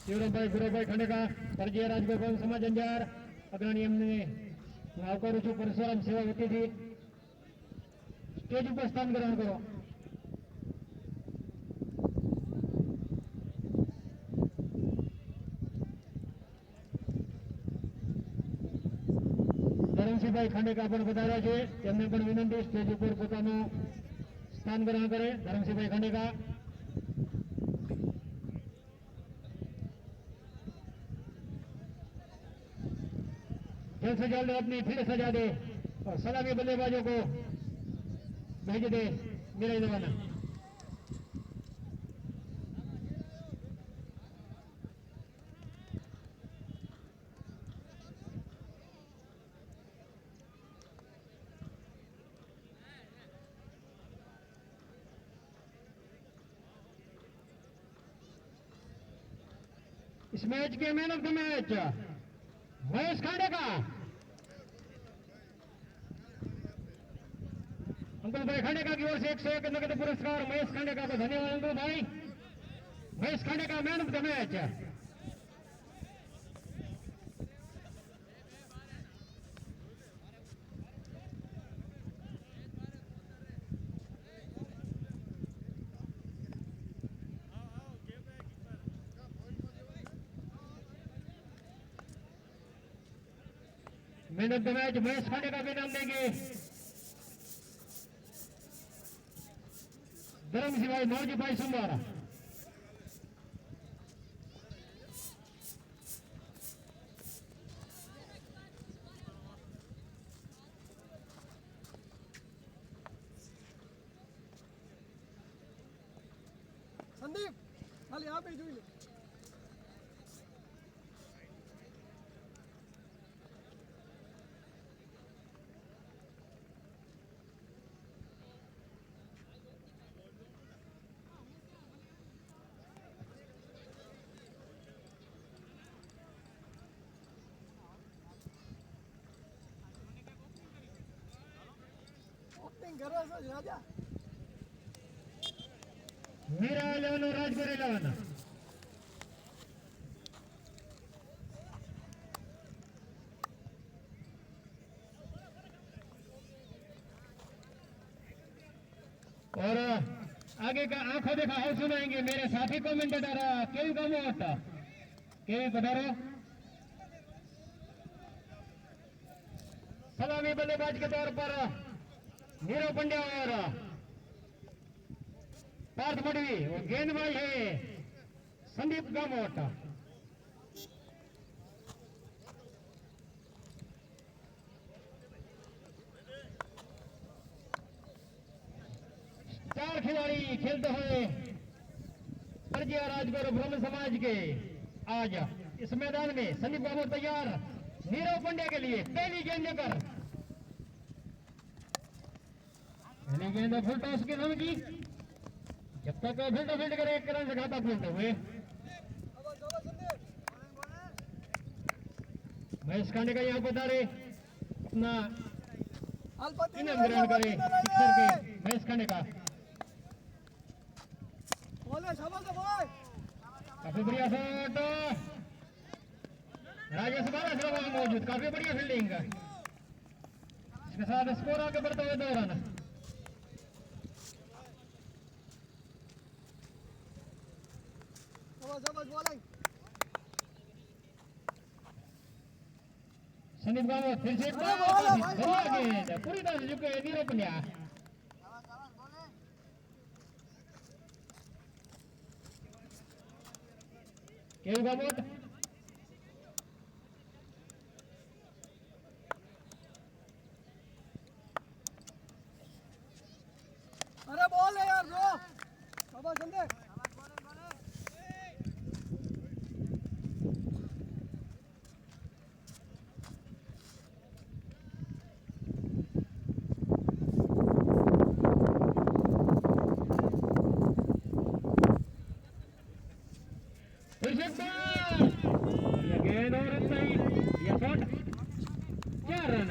શિવરામભાઈ ગુરુભાઈ ખંડેકા પરજીયા રાજગોપાલ સમાજ અંજાર અગ્રણી એમને હું આવકારું છું. પરશુરામ સેવા વતીથી સ્ટેજ ઉપર સ્થાન ગ્રહણ કરો. ધરમસિંહભાઈ ખંડેકા પણ પધાર્યા છે, તેમને પણ વિનંતી સ્ટેજ ઉપર પોતાનું સ્થાન ગ્રહણ કરે. ધરમસિંહભાઈ ખંડેકા खेल सजा दे, अपनी फील्ड सजा दे और सलामी बल्लेबाजों को भेज दे मेरा जमाना. इस मैच के man of the match Mahesh Khandeka. Ankul भाई खांडेका की ओर से 101 नगद पुरस्कार महेश खांडेका को. धन्यवाद अंकुल भाई. Mahesh Khandeka man of the match. Man of the match Mahesh Khandeka के नाम देंगे धर्मसिंहभाई मौजीभाई सुंबारा. संदीप खाली आप ही જોઈ લે. ઓપનિંગ કરો છો રાજા. मीरा इलेवन और राजगुरु इलेवन. और आगे का आंखों देखा हाउ सुनाएंगे मेरे साथी कमेंटेटर केवी कामोट. केवी पधारो. सलामी बल्लेबाज के तौर पर नीरव पंड्या और पार्थ मडवी और गेंदबाज है संदीप गामोट. चार खिलाड़ी खेलते हुए परजिया राजगुरु ब्रह्म समाज के आज इस मैदान में. संदीप गामोट तैयार नीरव पंड्या के लिए. पहली गेंद लेकर पहली गेंद फुल टॉस के नाम की. जब तक फील्ड करे एक रन से खाता फील्ड हुए. महेश खांडेका यहाँ पधारे अपना इनाम ग्रहण करे. सिक्सर के महेश खांडेका काफी बढ़िया शॉट. राजेश बाला मौजूद. काफी बढ़िया फील्डिंग. इसके साथ स्कोर आगे बढ़ते हुए 2 रन. संदीप गामोट फिर से पूरी तरह से झुके नीरव पंड्या. केवी गामोट अरे बॉल है यार ब्रो. बाबा संदीप गेंद और सही. यह शॉट 4 रन.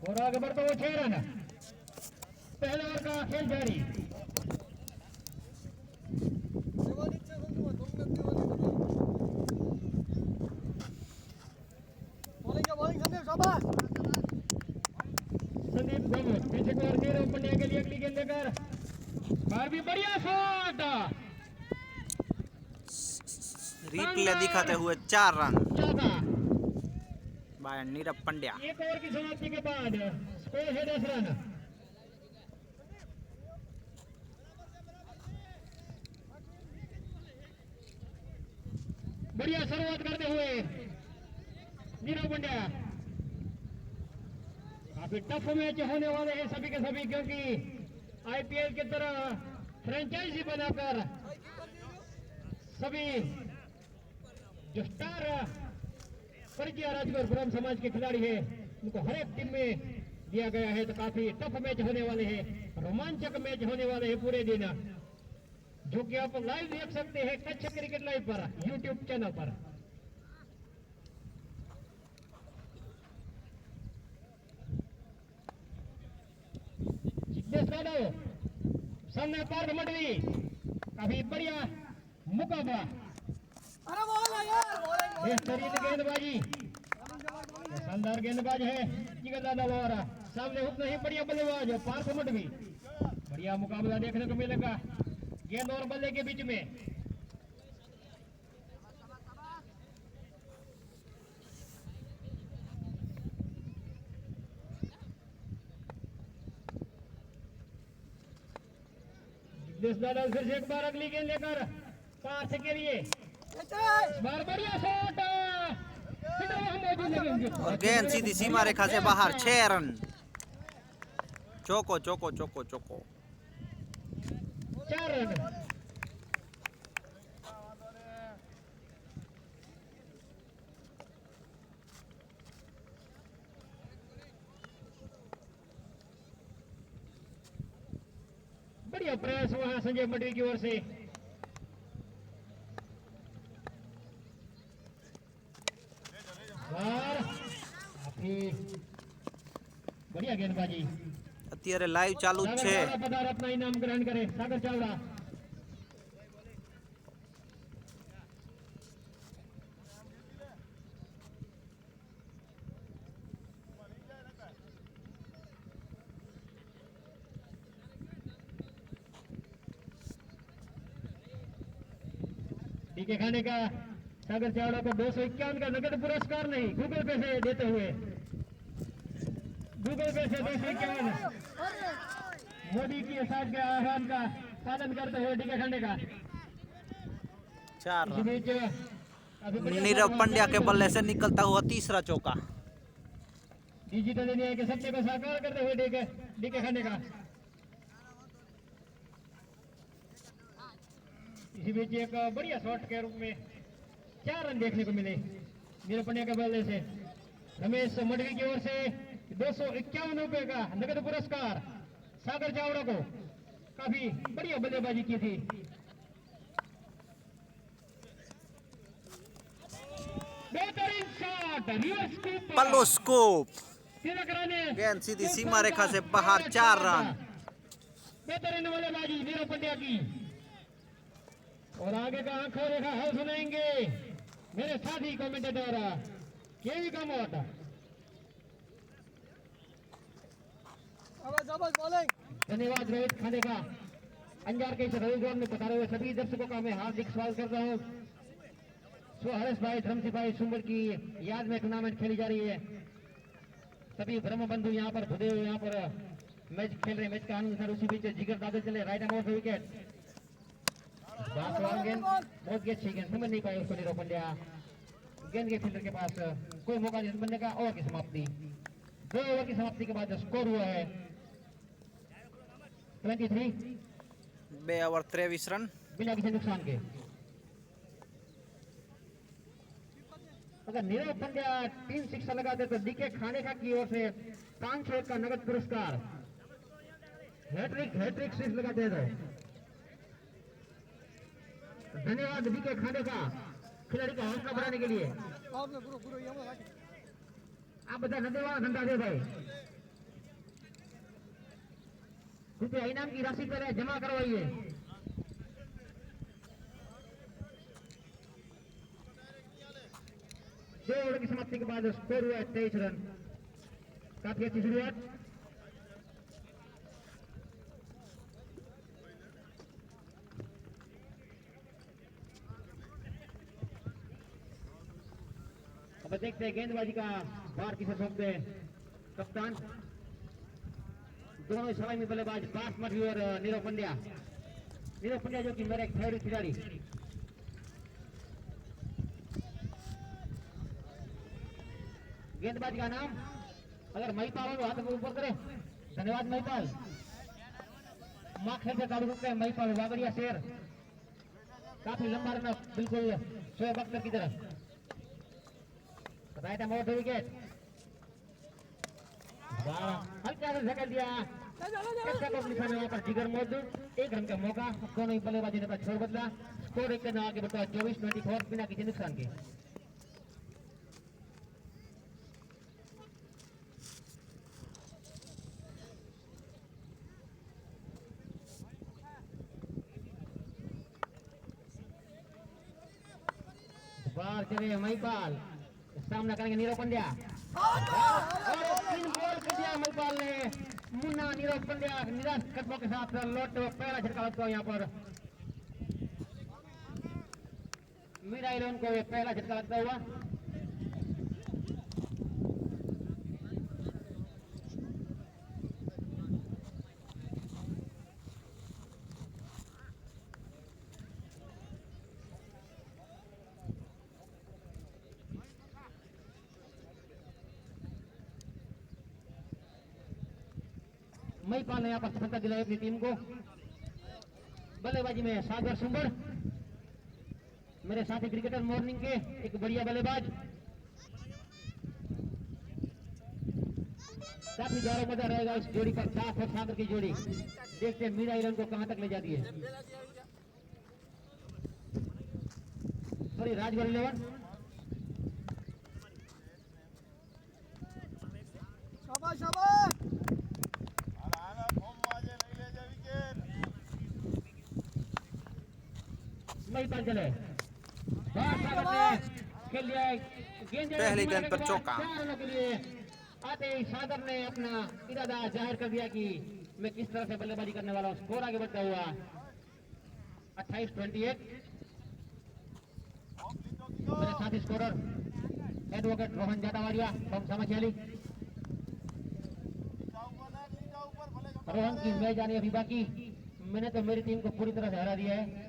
और आगे बढ़ते हुए 6 रन. पहले ओवर का खेल जारी. संदीप शाबाश संदीप गंगोट पीछे को और नीरव पंड्या के लिए अगली गेंद लेकर बार भी बढ़िया शॉट रिप्ले दिखाते हुए 4 रन चौका बाय नीरव पंड्या। एक ओवर की समाप्ति के बाद स्कोर है 10 रन। बढ़िया शुरुआत करते हुए नीरव पंड्या। काफी टफ मैच होने वाले हैं सभी के सभी, क्योंकि आईपीएल की तरह फ्रेंचाइजी बनाकर सभी जो स्टार परिचय राजगौर ब्रह्म समाज के खिलाड़ी हैं उनको हर एक टीम में दिया गया है। तो काफी टफ मैच होने वाले हैं, रोमांचक मैच होने वाले हैं पूरे दिन, जो कि आप लाइव देख सकते हैं कच्छ क्रिकेट लाइव पर यूट्यूब चैनल पर। जिग्नेश यादव सामने पार्थ मडवी, काफी बढ़िया मुकाबला, अरे बोल यार बेहतरीन गेंदबाजी, शानदार गेंदबाज है जिगर यादव और सामने उतना ही बढ़िया बल्लेबाज पार्थ मडवी। बढ़िया मुकाबला देखने को मिलेगा गेंद और बल्ले के बीच में। जिग्नेश यादव फिर से एक बार अगली गेंद लेकर पार्थ के लिए बार बढ़िया शॉट और गेंद सीधी सीमा रेखा से बाहर 6 रन। चौको चौको चौको चौको 4 रन। बढ़िया प्रयास हुआ है संजय मडवी की ओर से। और काफी बढ़िया गेंदबाजी। અત્યારે લાઈવ ચાલુ જ છે। पधार अपना इनाम ग्रहण करे सागर चावड़ा। डीके खाने का सागर चावड़ा को 251 का नगद पुरस्कार नहीं, गूगल पे से देते हुए, गूगल पे से 251 मोदी की साथ के आह्वान का पालन करते हुए डीके खाने का 4 इस रन। बीच अभी बढ़िया नीरव पंड्या के बल्ले से निकलता हुआ तीसरा चौका। डिजिटल इंडिया के सपने को साकार करते हुए डीके खाने का। इसी बीच एक बढ़िया शॉट के रूप में 4 रन देखने को मिले नीरव पंड्या के बल्ले से। रमेश मडवी की ओर से 251 रुपए का नगद पुरस्कार सागर चावड़ा को। काफी बढ़िया बल्लेबाजी की थी। बेहतरीन शॉट रिवर्स स्कूप पल्लो स्कूप तिलक राणे गेंद सीधी सीमा रेखा से बाहर 4 रन। बेहतरीन बल्लेबाजी नीरव पंड्या की। और आगे का आंखों रेखा हाल सुनाएंगे मेरे साथी कमेंटेटर केवी कामोट। जबरदस्त बॉलिंग। धन्यवाद रोहित खाने का। अंजार के इस रविवार में बता रहे हुए सभी दर्शकों का मैं हार्दिक स्वागत करता हूँ। हरेश भाई धर्मसी भाई सुंबर की याद में टूर्नामेंट खेली जा रही है। सभी ब्रह्म बंधु यहाँ पर भुदे हुए यहाँ पर मैच खेल रहे, मैच का आनंद सर। उसी बीच जिगर दादर चले राइट आर्म ऑफ विकेट। गेंद बहुत ही अच्छी गेंद, समझ नहीं पाए उसको नीरव पंड्या। गेंद के फील्डर के पास कोई मौका नहीं बनने का। ओवर की समाप्ति, 2 ओवर की समाप्ति के बाद स्कोर हुआ है 23 2 ओवर 23 रन। बिना किसी नुकसान के। अगर नीरव पंड्या 3 सिक्स लगाते तो डीके खाने का की ओर से 500 का नगद पुरस्कार। हैट्रिक सिक्स लगाते हैं तो धन्यवाद डीके खाने का खिलाड़ी का हौसला बढ़ाने के लिए। आपने पूरा पूरा ये मत आप बता धन्यवाद धंधा दे भाई। कृपया इनाम की राशि पहले जमा करवाइए। 2 ओवर की समाप्ति के बाद स्कोर हुआ है 23 रन। काफी अच्छी शुरुआत। अब देखते हैं गेंदबाजी का बार किसे सौंपते हैं कप्तान। दोनों सलामी बल्लेबाज बासमती और नीरव पंड्या। नीरव पंड्या जो कि मेरा एक फेवरेट खिलाड़ी। गेंदबाज का नाम अगर महिपाल हो तो हाथ को ऊपर करे। धन्यवाद महिपाल। माँ खेल से चालू करते हैं महिपाल वागड़िया शेर। काफी लंबा रन बिल्कुल शोएब अख्तर की तरफ। Right amount wicket. हल्का सा धकेल दिया। वहाँ पर जिगर मौजूद। 1 रन का मौका। दोनों ही बल्लेबाजी ने अपना छोर बदला। स्कोर एक के आगे बढ़ता है 24-24 बिना किसी नुकसान के। बाहर चले महिपाल। सामना करेंगे नीरव पंड्या। और 3 बॉल कर दिया महिपाल ने। मुन्ना नीरव पंड्या निराश कदमों के साथ लौट पहला झटका लगता है यहाँ पर। मीरा इलेवन को पहला झटका लगता हुआ। महिपाल ने यहाँ पर सफलता दिलाई अपनी टीम को। बल्लेबाजी में सागर सुंबर मेरे साथी क्रिकेटर मॉर्निंग के एक बढ़िया बल्लेबाज। काफी जोरों मजा रहेगा इस जोड़ी पर। साफ और सागर की जोड़ी। देखते हैं मीरा इलेवन को कहां तक ले जाती है। Sorry Rajgarh eleven. शाबाश शाबाश। महिपाल चले। खेल लिया गेंद। पहली गेंद पर चौका। 4 रनों के लिए आते ही सागर ने अपना इरादा जाहिर कर दिया कि मैं किस तरह से बल्लेबाजी करने वाला हूँ। स्कोर आगे बढ़ता हुआ 28-28। मेरे साथी scorer advocate Rohan Jatawadia from Samakheli. Rohan की मैच जानी अभी बाकी। मैंने तो मेरी टीम को पूरी तरह से हरा दिया है।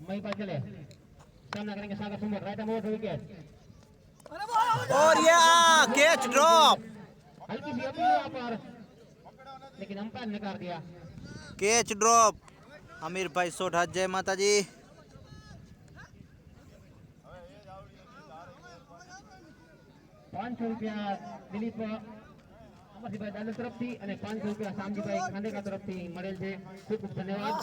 महिपाल चले। सामना करेंगे Sagar Sumbar. Right amount wicket. और ये कैच ड्रॉप। हल्की सी अपील वहां पर लेकिन अंपायर ने कर दिया। Catch drop. आमिर भाई सोढ़ा जय माता जी। 500 રૂપિયા દિલીપ અમરજીભાઈ દાદા તરફથી અને 500 રૂપિયા શામજીભાઈ ખાંડેકા તરફથી મળેલ છે. ખૂબ ખૂબ ધન્યવાદ.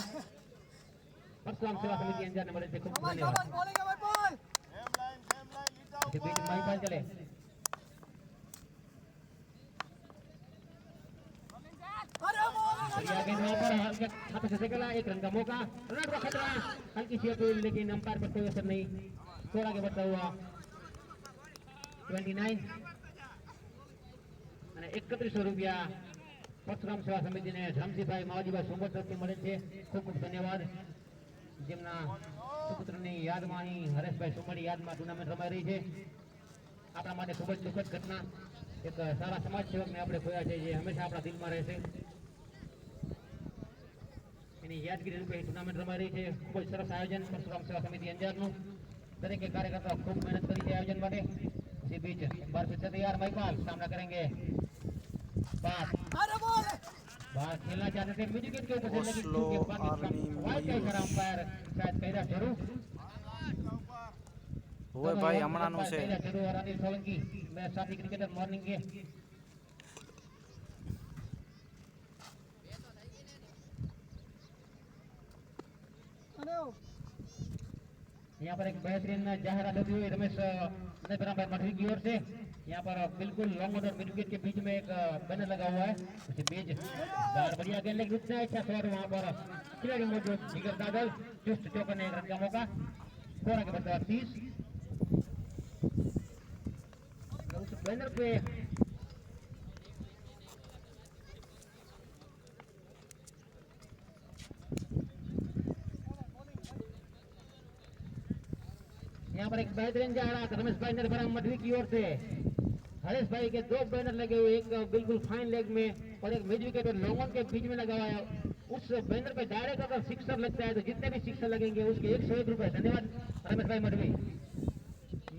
પરશુરામ સેવા સમિતિ અંજારને મળેલ છે. ખૂબ ખૂબ ધન્યવાદ. બીચ महिपाल चले. बढ़िया गेंद वहां पर हल्के हाथों से सेकला. 1 रन का मौका. रन का खतरा. हल्की सी अपील लेकिन अंपायर पर कोई असर नहीं. थोड़ा आगे बढ़ता हुआ 29 અને 3100 રૂપિયા પરશુરામ સેવા સમિતિને રામજીભાઈ માવજીભાઈ સોમવત તરફથી મળે છે. ખૂબ ખૂબ ધન્યવાદ. જેમના સુપુત્રની યાદમાં અહીં હરેશભાઈ સોમવાની યાદમાં ટુર્નામેન્ટ રમાઈ રહી છે. આપણા માટે ખૂબ જ દુઃખદ ઘટના. એક સારા સમાજ સેવકને આપણે ખોયા છે જે હંમેશા આપણા દિલમાં રહેશે. એની યાદગીરી રૂપે ટુર્નામેન્ટ રમાઈ રહી છે. ખૂબ જ સરસ આયોજન પરશુરામ સેવા સમિતિ અંજારનું. દરેકે કાર્યકર્તાઓ ખૂબ મહેનત કરી છે આયોજન માટે. इसी बीच बार फिर से तैयार महिपाल. सामना करेंगे बाहर खेलना चाहते थे मिड विकेट के ऊपर से लेकिन चूंकि पाकिस्तान वाइड का इशारा अंपायर शायद कहरा जरूर ओए भाई हमણાં નું છે. जरूर और अनिल सोलंकी मेरे साथी क्रिकेटर मॉर्निंग के यहाँ पर एक बेहतरीन जाहिरात होती हुई रमेश मठरी की ओर से. यहाँ पर बिल्कुल लॉन्ग और मिड विकेट के बीच में एक बैनर लगा हुआ है. उसी बीच बाहर बढ़िया गेंद लेकिन उतना अच्छा शॉट वहाँ पर खिलाड़ी मौजूद जिगर दादल चुस्त चौकर ने 1 रन का मौका. स्कोर आगे बढ़ता है 30। उस बैनर पे यहाँ पर एक बेहतरीन जा रहा था रमेश भाई नरबरा मधवी की ओर से। हरेश भाई के 2 बैनर लगे हुए, एक बिल्कुल फाइन लेग में और एक मिड विकेट और लॉन्ग के बीच में लगा हुआ है। उस बैनर पे डायरेक्ट अगर सिक्सर लगता है तो जितने भी सिक्सर लगेंगे उसके 101 रुपए। धन्यवाद रमेश भाई Madhavi,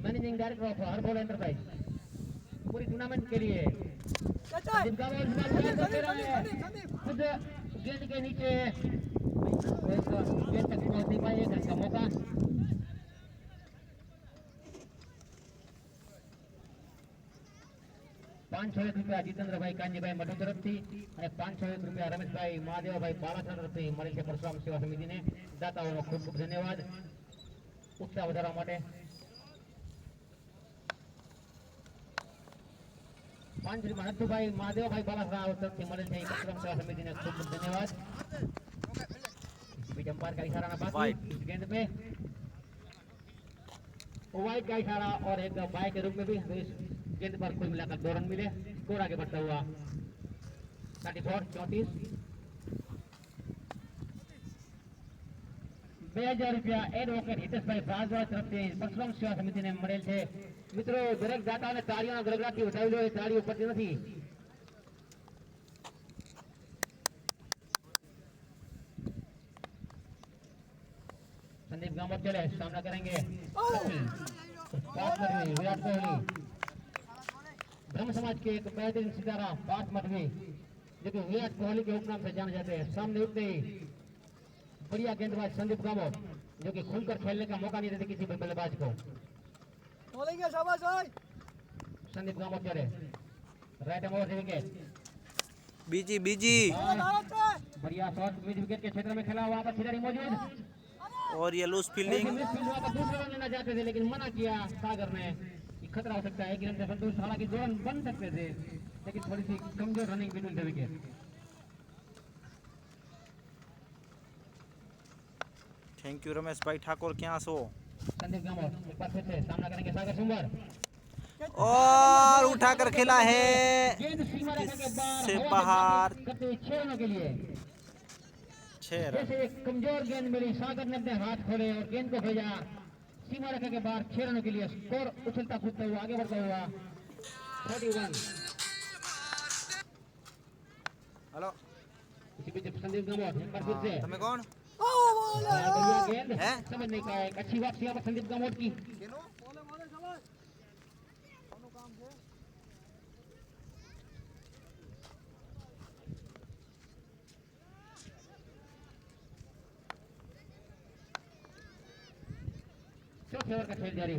managing director of हरबोल enterprise, पूरी टूर्नामेंट के लिए। जिनका वो इस बार गेंद दे रहा है, खुद गेंद के नीचे गेंद तक पहुंच नहीं पाए, एक का मौका। 501 રૂપિયા જીતેન્દ્રભાઈ કાંજીભાઈ મઢુ તરફથી અને 501 રૂપિયા રમેશભાઈ મહાદેવભાઈ બાળાસણ તરફથી મળેલ છે પરશુરામ સેવા સમિતિને। દાતાઓનો ખૂબ ખૂબ ધન્યવાદ ઉત્સાહ વધારવા માટે। 5 રૂપિયા નથુભાઈ મહાદેવભાઈ બાળાસણ તરફથી મળેલ છે પરશુરામ સેવા સમિતિને ખૂબ ખૂબ ધન્યવાદ। बीच अंपायर का इशारा ना बाकी इस गेंद पे वाइड का इशारा और एक बाय के रूप में भी गेंद पर कुल मिलाकर 2 रन मिले। स्कोर आगे बढ़ता हुआ 34-34। 2000 રૂપિયા એડવોકેટ હિતેશભાઈ ભારદ્વાજ તરફથી પરશુરામ સેવા સમિતિને મળેલ છે। મિત્રો દરેક દાતાઓને તાળીઓના ગડગડાટથી વધાવી લો, તાળીઓ પડતી નથી। संदीप गांवत चले, सामना करेंगे विराट कोहली, ब्रह्म समाज के एक बेहतरीन सितारा पार्थ मधवी जो कि विराट कोहली के उपनाम से जाने जाते हैं। सामने उठते ही बढ़िया गेंदबाज संदीप गांवत जो कि खुलकर खेलने का मौका नहीं देते किसी भी बल्लेबाज को। शाबाश भाई। संदीप गांवत चले, राइट एम ओवर विकेट, बीजी बीजी बढ़िया शॉट मिड विकेट के क्षेत्र में खेला हुआ पर खिलाड़ी मौजूद और ये लूज फील्डिंग। दूसरा रन लेना चाहते थे लेकिन मना किया सागर ने, खतरा हो सकता है कि रन से संतोष, हालांकि 2 रन बन सकते थे लेकिन थोड़ी सी कमजोर running between the wicket. Thank you Ramesh भाई ठाकुर क्या सो। संदीप गांवत एक बार फिर से सामना करेंगे सागर सुंबर और उठाकर खेला है गेंद सीमा रेखा के से बाहर। करते हुए 6 रनों के लिए। 6 रन। जैसे एक कमजोर गेंद मिली, सागर ने अपने हाथ खोले और गेंद को भेजा सीमा रेखा के बाहर 6 रनों के लिए। स्कोर उछलता कूदता हुआ आगे बढ़ता हुआ 41। हेलो इसी बीच संदीप गांवत एक बार फिर से તમે કોણ बढ़िया गेंद हैं? समझ नहीं पाया। एक अच्छी वापसी यहाँ पर संदीप गांवत की। चौथे ओवर का खेल जारी।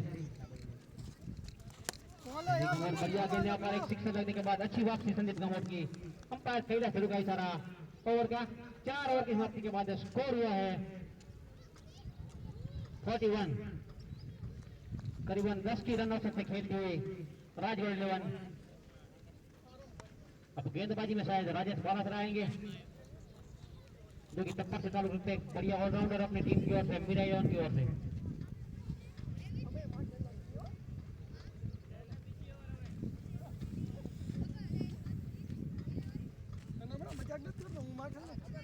बढ़िया गेंद यहाँ पर एक सिक्सर लगने के बाद अच्छी वापसी संदीप गांवत की। अंपायर खेला शुरू का इशारा। ओवर का 4 ओवर की समाप्ति के बाद स्कोर हुआ है 41। करीबन 10 की रन औसत से खेलते हुए राजगढ़ 11। अब गेंदबाजी में शायद राजेश बालासर आएंगे जो कि टप्पर से ताल्लुक रखते हैं। बढ़िया ऑलराउंडर अपनी टीम की ओर से, मीरा योन की ओर से।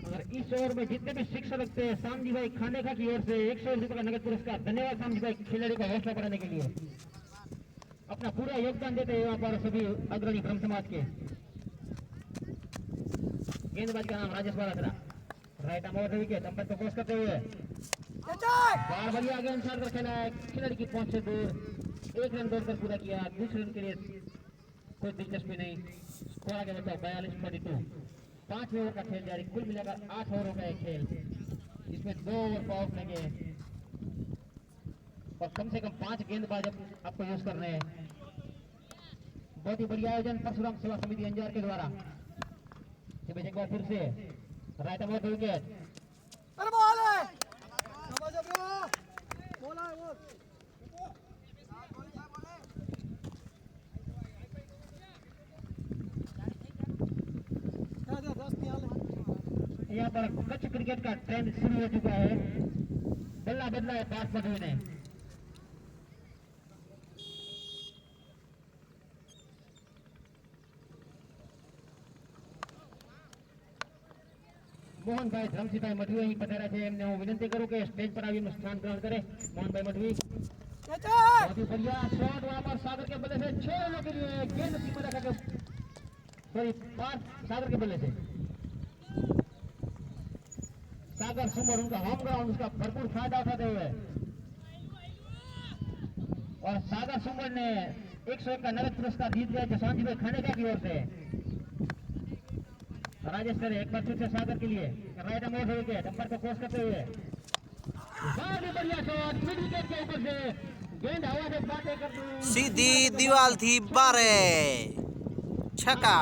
अगर इस ओवर में जितने भी सिक्सर लगते हैं सामजी भाई खानेखा की ओर से 101 रुपए का नगद पुरस्कार। धन्यवाद सामजी भाई खिलाड़ी का हौसला बढ़ाने के लिए, अपना पूरा योगदान देते हैं यहाँ पर सभी अग्रणी ब्रह्म समाज के। गेंदबाज का नाम Rajesh Balasara, right arm over wicket, umpire को क्रॉस करते हुए बार बढ़िया गेंद छाड़ कर खेला है, खिलाड़ी की पहुंच से दूर 1 रन दौड़कर पूरा किया। दूसरे रन के लिए कोई दिलचस्पी नहीं। स्कोर आगे बढ़ता है 42-42। 5वें ओवर का खेल जारी। कुल मिलाकर 8 ओवरों का एक खेल जिसमें 2 ओवर पावर लगे और कम से कम 5 गेंदबाज आपको यूज कर रहे हैं। बहुत ही बढ़िया आयोजन परशुराम सेवा समिति अंजार के द्वारा। एक बार फिर से राइट आर्म ओवर विकेट, अरे बॉल है शाबाश ब्रो, बॉल है वो। यहाँ पर कच्छ क्रिकेट का ट्रेंड शुरू हो चुका है। बल्ला बदला है पार्थ मधवी ने। મોહનભાઈ ધરમસિંહભાઈ મઢવી અહીં પધાર્યા છે, એમને હું વિનંતી કરું કે સ્ટેજ પર આવીને સ્થાન ગ્રહણ કરે. મોહનભાઈ મઢવી बहुत ही बढ़िया शॉट वहां पर सागर के बल्ले से 6 रनों के लिए गेंद सीमा रेखा के सॉरी 5 सागर के बल्ले से सागर सुमर उनका होम ग्राउंड उसका भरपूर फायदा उठाते हुए और सागर सुमर ने 101 का नगद पुरस्कार जीत लिया जसवंत भाई खानेका की ओर से. राजेश सर एक बार फिर से सागर के लिए राइट मोड़ विकेट अंपर को क्रॉस करते हुए बहुत ही बढ़िया शॉट मिड विकेट के ऊपर से गेंद हवा से बातें करती सीधी दीवार थी बारे छक्का.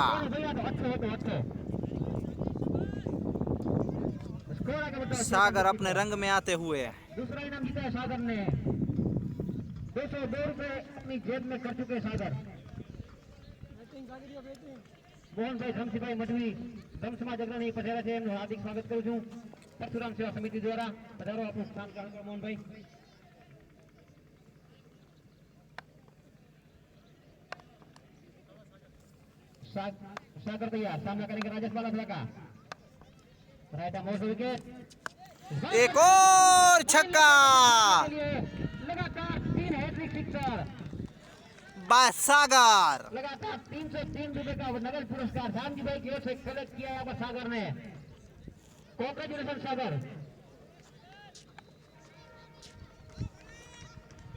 सागर अपने रंग में आते हुए दूसरा इनाम जीता है सागर ने 202 रुपए अपनी जेब में कर चुके सागर. મોહન ભાઈ ધમસિંહભાઈ મઢવી ધમ સમાજ અગ્રણી પધાર્યા છે, એમનું હાર્દિક સ્વાગત કરું છું. પરશુરામ સેવા સમિતિ દ્વારા પધારો, આપણું સ્થાન ગ્રહણ કરો મોહનભાઈ. सागर तैयार, सामना करेंगे राजेश बालासरा का. राइट मोड़ विकेट, एक और छक्का लगातार 3 हैट्रिक सिक्सर, बाय सागर. लगातार 303 रुपए का नगद पुरस्कार शामजी भाई की ओर से कलेक्ट किया यहाँ पर सागर ने. कॉन्ग्रेचुलेशन सागर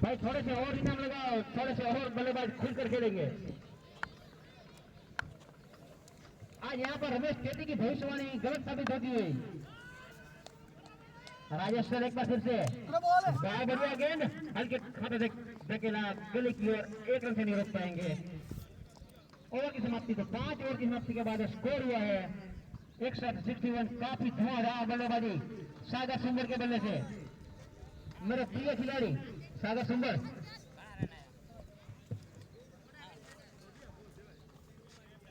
भाई, थोड़े से और इनाम लगाओ, थोड़े से और बल्लेबाज खुलकर खेलेंगे. आज यहाँ पर रमेश टेटी की भविष्यवाणी गलत साबित होती हुई. राजेश सर एक बार फिर से बढ़िया गेंद हल्के खाते से धकेला गली की ओर, 1 रन से नहीं रोक पाएंगे. ओवर की समाप्ति तो 5 ओवर की समाप्ति के बाद स्कोर हुआ है 61-61. काफी धुआंधार बल्लेबाजी सागर सुंदर के बल्ले से, मेरे प्रिय खिलाड़ी सागर सुंदर.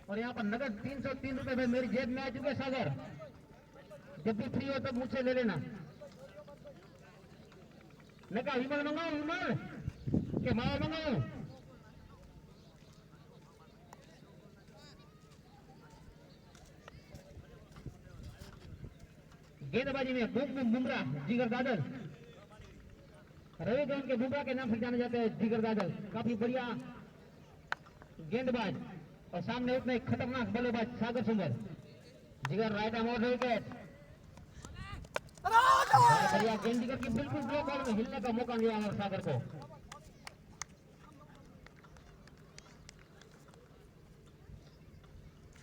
और यहाँ पर नगद 303 रुपए मेरी जेब में आ चुके सागर. जब भी फ्री हो तब मुझसे ले लेना. मैं कहा विमल मंगाऊं, विमल के माल मंगाऊं. गेंदबाजी में बूम बूम बुमराह, जिगर दादल, रवि ग्राउंड के बुमराह के नाम से जाने जाते हैं जिगर दादल. काफी बढ़िया गेंदबाज और सामने उतना एक खतरनाक बल्लेबाज सागर सुंदर. जिगर राइट आर्म और विकेट, बढ़िया गेंद जिगर की बिल्कुल ब्लॉक बॉल में हिलने का मौका दिया हमारे सागर को.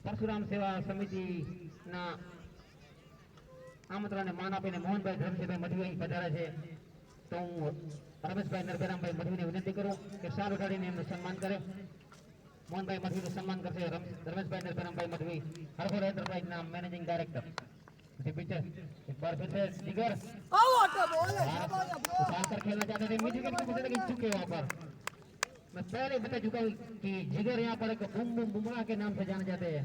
પરશુરામ સેવા સમિતિ ના આમંત્રણને માન આપીને મોહનભાઈ ધરમસિંહભાઈ મઢવી અહીં પધાર્યા છે, તો હું રમેશભાઈ નરભેરામભાઈ મઢવીને વિનંતી કરું કે શાલ ઉઠાડીને એમનું સન્માન કરે. મોહનભાઈ મઢવીનું સન્માન કરશે Rameshbhai નરભેરામભાઈ Madhvi, હરફોર એન્ટરપ્રાઇઝના managing director. Picture एक बार फिर से जिगर उछालकर खेलना चाहते थे, मिड विकेट की वजह से चुके वहां पर. मैं पहले बता चुका हूँ कि जिगर यहाँ पर एक बूम बूम बुमराह के नाम से जाने जाते हैं.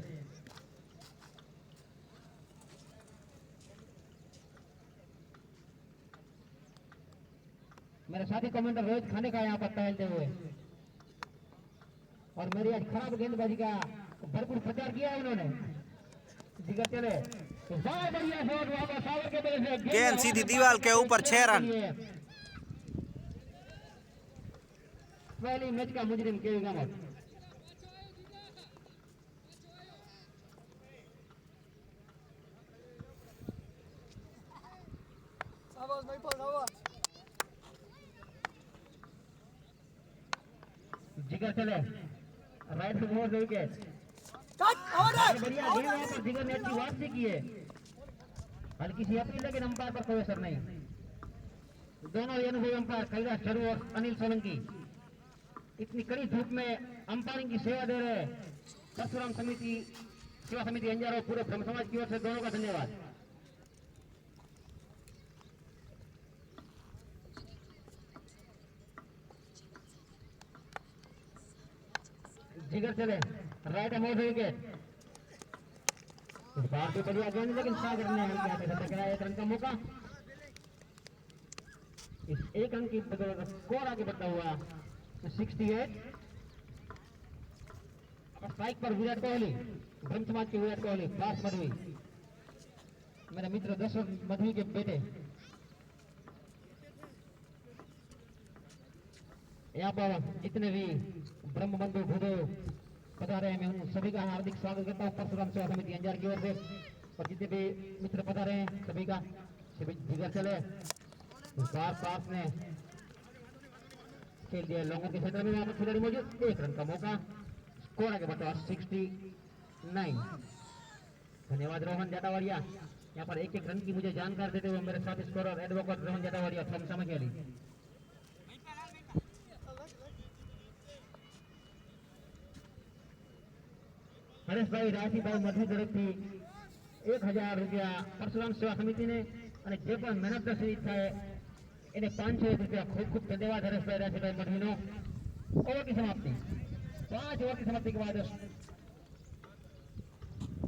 मेरे साथी कमेंटर रोहित खाने का यहाँ पर टहलते हुए, और मेरी आज खराब गेंदबाजी का भरपूर प्रचार किया है उन्होंने. जिगर चले, बढ़िया शॉट वहां पर सागर के बल्ले से गेंद सीधी दीवार के ऊपर 6 रन. पहली मैच का मुजरिम केवी गामत. जिगर चले, राइट से मोड़ विकेट, बढ़िया गेंद वहां पर जिगर ने अच्छी वापसी की है. हल्की सी अपील लेकिन अंपायर पर कोई असर नहीं. दोनों अनुभवी अंपायर कैलाश झरू और अनिल सोलंकी इतनी कड़ी धूप में अंपायरिंग की सेवा दे रहे. परशुराम समिति सेवा समिति अंजार और पूरे ब्रह्म समाज की ओर से दोनों का धन्यवाद. जिगर चले, राइट मोड़ विकेट, इस बार भी बढ़िया गेंद लेकिन सागर ने हल्के हाथे से टकराया. 1 रन का मौका. इस 1 रन की बदौलत स्कोर आगे बढ़ता हुआ 68. अब स्ट्राइक पर विराट कोहली, ब्रह्म समाज के विराट कोहली, फास्ट मधवी. मेरे मित्र दशरथ मधु के बेटे। यहाँ पर जितने भी ब्रह्म बंधु भूदो पधारे हैं, मैं उन सभी का हार्दिक स्वागत करता हूँ परशुराम सेवा समिति अंजार की ओर से। और जितने भी मित्र पधारे हैं सभी का सभी जिगर चले। पास ने खेल दिया लोगों के क्षेत्र में, वहां पर खिलाड़ी मौजूद, 1 रन का मौका, स्कोर आगे बढ़ता 69। धन्यवाद रोहन जाटावाड़िया, यहाँ पर 1-1 रन की मुझे जानकारी देते हुए मेरे साथ scorer advocate Rohan Jatawadia from Samkheli. Haresh भाई राशि भाई मधु तरफથી 1000 રૂપિયા પરશુરામ સેવા સમિતિને અને જે પણ મહેનત દર્શી થાય એને 501 રૂપિયા ખૂબ ખૂબ ધન્યવાદ હરેશભાઈ રાશિભાઈ મધુનો। ઓવર की समाप्ति 5 ओवर की समाप्ति के बाद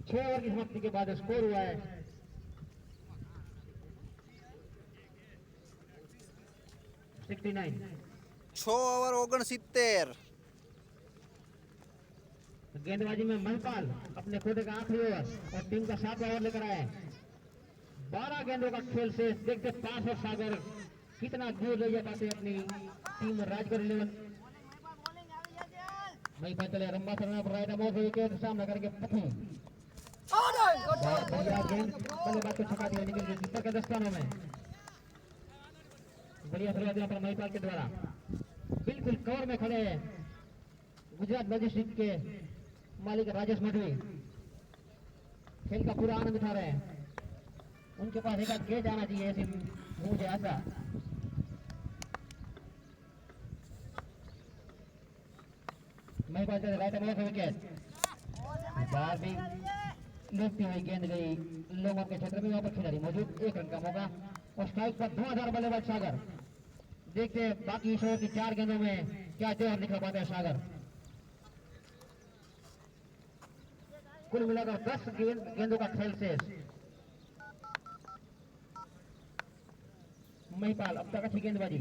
6 ओवर की समाप्ति के बाद स्कोर हुआ है 69। 6 ओवर 69। गेंदबाजी में महिपाल अपने खोटे का आखिरी ओवर और टीम का 7वां ओवर लेकर आए। 12 गेंदों का खेल से देखते पास और सागर कितना दूर ले जा पाते अपनी टीम राजगढ़ 11। महिपाल चले रंबा सरना पर राइट अमोर विकेट सामना करके पथी बढ़िया गेंद बल्लेबाज को छका दिया निकल गई कीपर के दस्तानों में। बढ़िया शुरुआत यहाँ पर महिपाल के द्वारा, बिल्कुल कवर में खड़े गुजरात लॉजिस्टिक के मालिक राजेश मधवी खेल का पूरा आनंद उठा रहे हैं। उनके पास एक आध कैच आना चाहिए ऐसी मुझे आशा। महिपाल राइट अमोर से विकेट, बाहर भी लूटती हुई गेंद गई लोगों के क्षेत्र में, वहां पर खिलाड़ी मौजूद, 1 रन का मौका और स्ट्राइक पर 2000 बल्लेबाज सागर। देखते बाकी इस ओवर की 4 गेंदों में क्या जोहर दिखा पाते हैं सागर। कुल मिलाकर 10 गेंदों का खेल शेष। महिपाल अब तक अच्छी गेंदबाजी,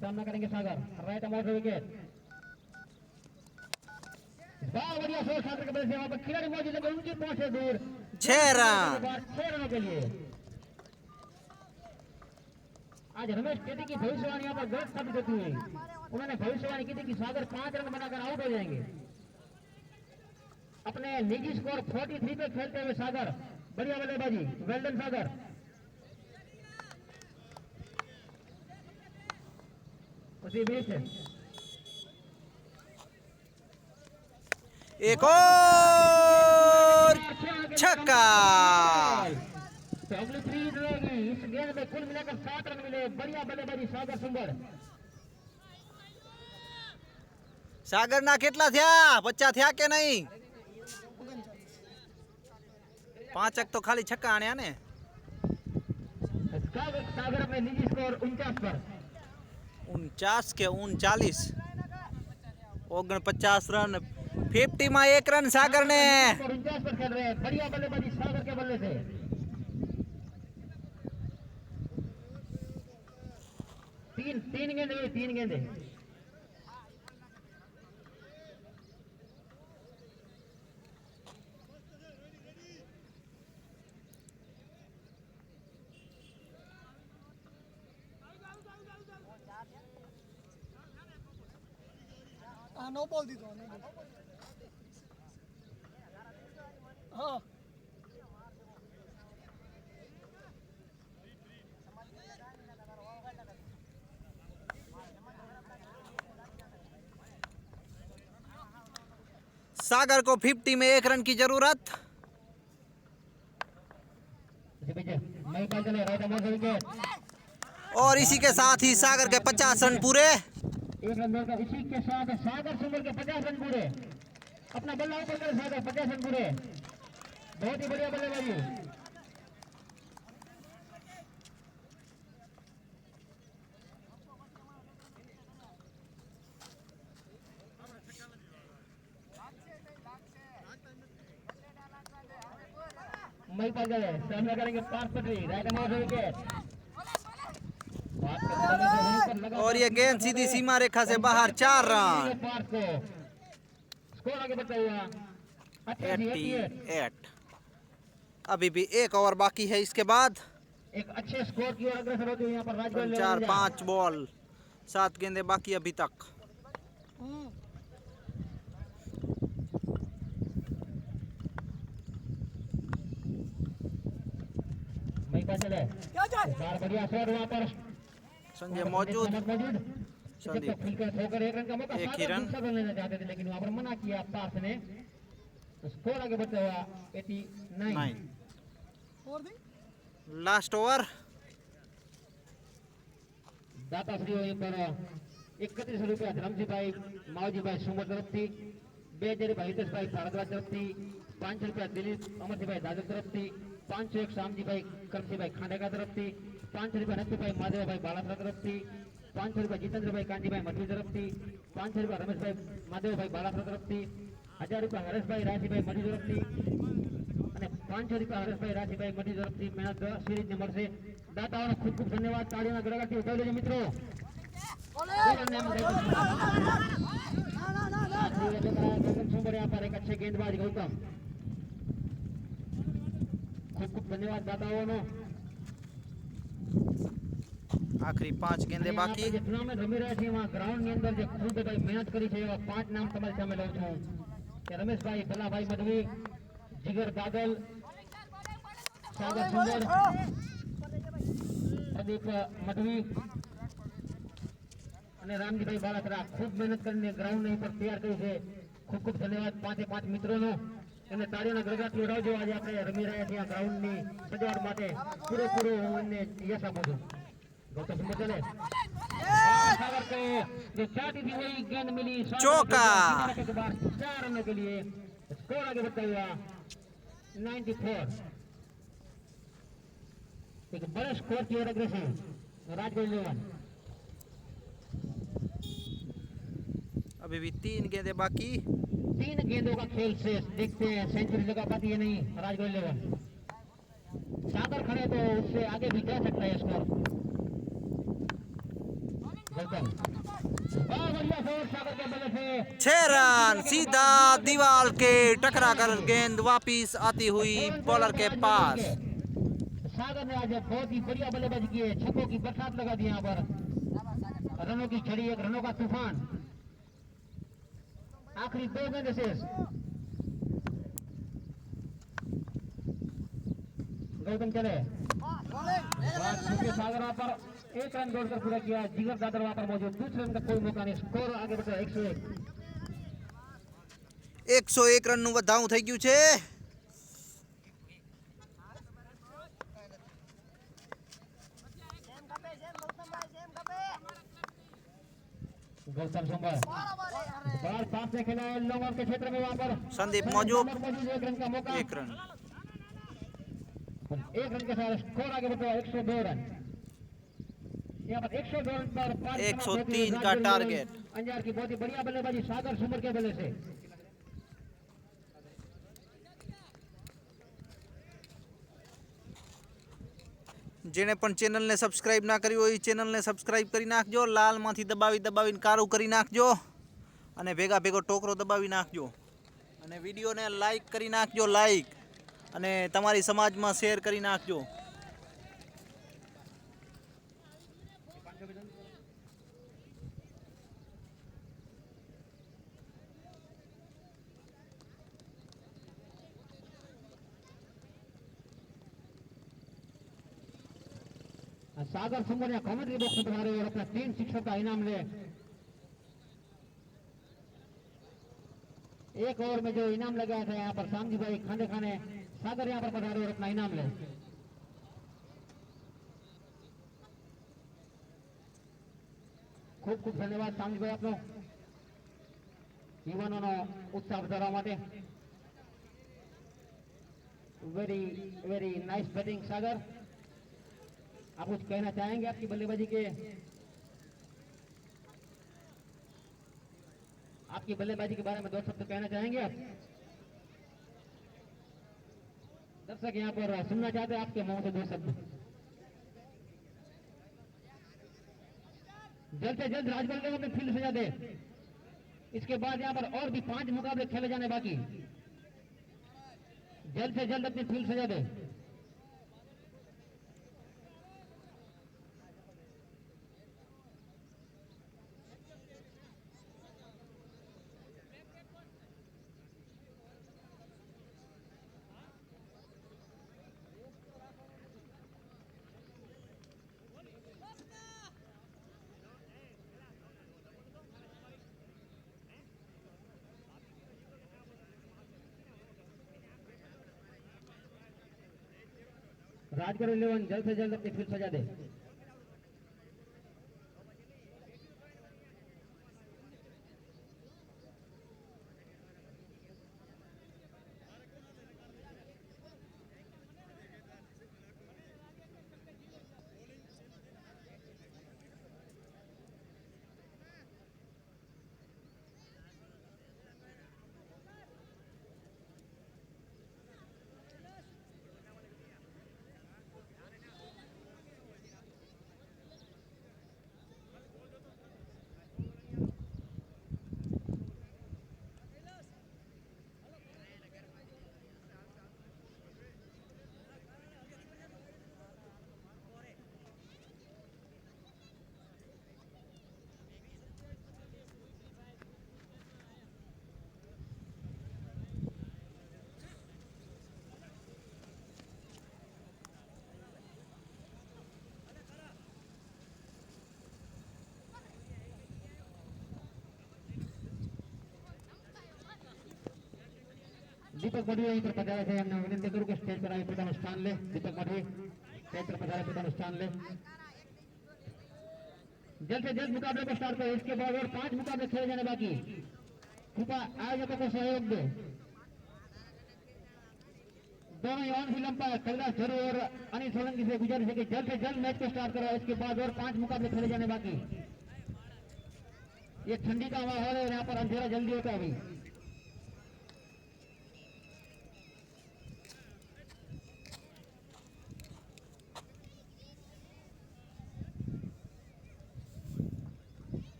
सामना करेंगे सागर, राइट अमोर से विकेट, बहुत बढ़िया शॉट सागर के बल्ले से, वहां पर खिलाड़ी मौजूद है उनकी पहुंच से दूर, 6 रन। 6 रनों के लिए। आज रमेश टेटी की भविष्यवाणी यहाँ पर गलत साबित होती हुई, उन्होंने भविष्यवाणी की थी कि सागर 5 रन बनाकर आउट हो जाएंगे। अपने निजी स्कोर 43 पे खेलते हुए सागर, बढ़िया बल्लेबाजी, वेल्डन सागर। उसी बीच एक और छक्का। तो अगली 3 रहेगी इस गेंद में, कुल मिलाकर 7 रन मिले। बढ़िया बल्लेबाजी सागर सुंदर। सागर ना કેટલા થયા? 50 થયા કે નહીં? 5 તો ખાલી છક્કા આણ્યા ને। सागर अपने निजी स्कोर 49 पर, 49 के 39, 49 रन, 50 में 1 रन सागर ने। 49 पर खेल रहे हैं, बढ़िया बल्लेबाजी सागर के बल्ले से। तीन गेंदे, 3 गेंदे। नो बॉल दी दो, हाँ सागर को 50 में 1 रन की जरूरत। और इसी के साथ ही सागर के 50 रन पूरे। 1 रन का इसी के साथ सागर सुंदर के 50 रन पूरे। अपना बल्ला ऊपर कर सागर, 50 रन पूरे। बहुत ही बढ़िया बल्लेबाजी। महिपाल गए, सामना करेंगे पार्थ पटरी, राइट अमोर विकेट। और ये गेंद सीधी सीमा रेखा से बाहर, 4 रन। स्कोर आगे बढ़ता हुआ 88। अभी भी एक ओवर बाकी है। इसके बाद एक अच्छे स्कोर की ओर अग्रसर होते हुए यहाँ पर राजगढ़ 4-5 बॉल 7 गेंदें बाकी अभी तक। चले क्या जाए बढ़िया शॉट वहाँ पर संजय मौजूद। जब तक फिल कर ठोकर 1 रन का मौका, एक ही सागर रन। दूसरा रन लेना चाहते थे लेकिन वहाँ पर मना किया पार्थ ने। तो स्कोर आगे बढ़ता हुआ 89। 9 और दी लास्ट ओवर। दाता श्री वहीं पर 31 रुपया धर्मजीभाई मावजीभाई सुमर तरफથી, 2000 રૂપિયા હિતેશભાઈ ભારદ્વાજ તરફથી, 500 રૂપિયા દિલીપ અમરજીભાઈ દાદર તરફથી, 501 શામજીભાઈ કરમજીભાઈ ખાંડેકા તરફથી, 500 રૂપિયા નથુભાઈ માધવભાઈ બાલાસરા તરફથી, 500 રૂપિયા જીતેન્દ્રભાઈ કાંજીભાઈ મઠવી તરફથી, 500 રૂપિયા રમેશભાઈ માધવભાઈ બાલાસરા તરફથી, 1000 રૂપિયા હરેશભાઈ રાજીભાઈ મઠવી તરફથી અને 500 રૂપિયા હરેશભાઈ રાજીભાઈ મઠવી તરફથી મહેનત સિરીજને મળશે। દાતાઓનો ખૂબ ખૂબ ધન્યવાદ। તાળીઓના ગડગડાટથી ઉઠાવી લેજો મિત્રો। बोले ना गौतम सुंबर यहाँ पर एक अच्छे गेंदबाज गौतम। खूब खूब धन्यवाद दाताओं। आखिरी 5 गेंदें बाकी। टूर्नामेंट रमी रहे थे वहाँ ग्राउंड ની અંદર જે ખૂબ ભાઈ મહેનત કરી છે એવા 5 નામ તમારી સામે લઉં છું કે રમેશભાઈ ભલાભાઈ મધવી, જીગર બાદલ, સાગર સુંદર, પ્રદીપ મધવી અને રામજીભાઈ બાલાસરા। ખૂબ મહેનત કરીને ગ્રાઉન્ડ ની ઉપર તૈયાર કર્યું છે। ખૂબ ખૂબ ધન્યવાદ 5 મિત્રોનો। એમને તાળીઓના ગડગડાટથી ઉડાવજો। આજે આપણે રમી રહ્યા છીએ આ ગ્રાઉન્ડની સજાવટ માટે પૂરેપૂરું હું એમને યશ આપું છું। गौतम सुंदर चले सागर को जो चाहती थी वही गेंद मिली। चौका। के बाद 4 रनों के लिए स्कोर आगे बढ़ता हुआ 94। एक बड़े स्कोर की ओर अग्रसर राजगढ़ 11। अभी भी 3 गेंदें बाकी। 3 गेंदों का खेल से देखते हैं सेंचुरी लगा पाती है नहीं राजगढ़ 11। सागर खड़े तो उससे आगे भी जा सकता है स्कोर। गौतम 6 रन सीधा दीवार के टकरा कर गेंद वापिस आती हुई बॉलर के पास। सागर ने आज बहुत ही बढ़िया बल्लेबाजी की है। छक्कों की बरसात लगा दी यहाँ पर। रनों की छड़ी, एक रनों का तूफान। आखिरी 2 गेंद शेष। गौतम चले सागर वहाँ पर 1 रन दौड़कर पूरा किया। जिगर दादर वहाँ पर मौजूद। दूसरे रन का कोई मौका नहीं। स्कोर आगे बढ़ता 101। 101 रन નું વધાવું થઈ ગયું છે। गौतम सुंबर बॉल पास से खेला है लॉन्ग ऑन के क्षेत्र में। वहाँ पर संदीप मौजूद। 1 रन का मौका। 1 रन 1 रन के साथ स्कोर आगे बढ़ता है 102 रन। यहाँ पर 102 रन पर 103 का टारगेट। अंजार की बहुत ही बढ़िया बल्लेबाजी सागर सुंबर के बल्ले से। જેણે પણ ચેનલને સબસ્ક્રાઇબ ના કરી હોય એ ચેનલને સબસ્ક્રાઇબ કરી નાખજો। લાલમાંથી દબાવીને કારું કરી નાખજો અને ભેગા ભેગો ટોકરો દબાવી નાખજો અને વિડીયોને લાઈક કરી નાખજો। લાઈક અને તમારી સમાજમાં શેર કરી નાખજો। सागर सुंबर या कमेंट्री बॉक्स में पधारे और अपना 3 शिक्षक का इनाम ले। एक ओवर में जो इनाम लगाया था यहाँ पर शामजी भाई खाने खाने सागर यहाँ पर पधारे और अपना इनाम ले। खूब खूब धन्यवाद शामजी भाई आपनो युवानों उत्साह વધારવા માટે। वेरी वेरी नाइस बैटिंग सागर। आप कुछ कहना चाहेंगे आपकी बल्लेबाजी के? आपकी बल्लेबाजी के बारे में 2 शब्द कहना चाहेंगे आप? दर्शक यहाँ पर सुनना चाहते हैं आपके मुंह से 2 शब्द। जल्द से जल्द राजगढ़ में फील्ड सजा दे। इसके बाद यहाँ पर और भी 5 मुकाबले खेले जाने बाकी। जल्द से जल्द अपनी फील्ड सजा दे। राजगढ़ 11 जल्द से जल्द अपनी फील्ड सजा दे। दीपक मठवी यहीं पर पधारे थे। हमने विनंती करूँ कि स्टेज पर आए प्रथम स्थान ले। दीपक मठवी स्टेज पर पधारे प्रथम स्थान ले। जल्द से जल्द मुकाबले को स्टार्ट करें। इसके बाद और 5 मुकाबले खेले जाने बाकी। कृपया आयोजकों को सहयोग दे। दोनों यौन फिल्म पर कैलाश झरू और अनिल सोलंकी से गुजारिश है कि जल्द से जल्द मैच को स्टार्ट करो। इसके बाद और 5 मुकाबले खेले जाने बाकी। ये ठंडी का माहौल है और यहाँ पर अंधेरा जल्दी होता है अभी।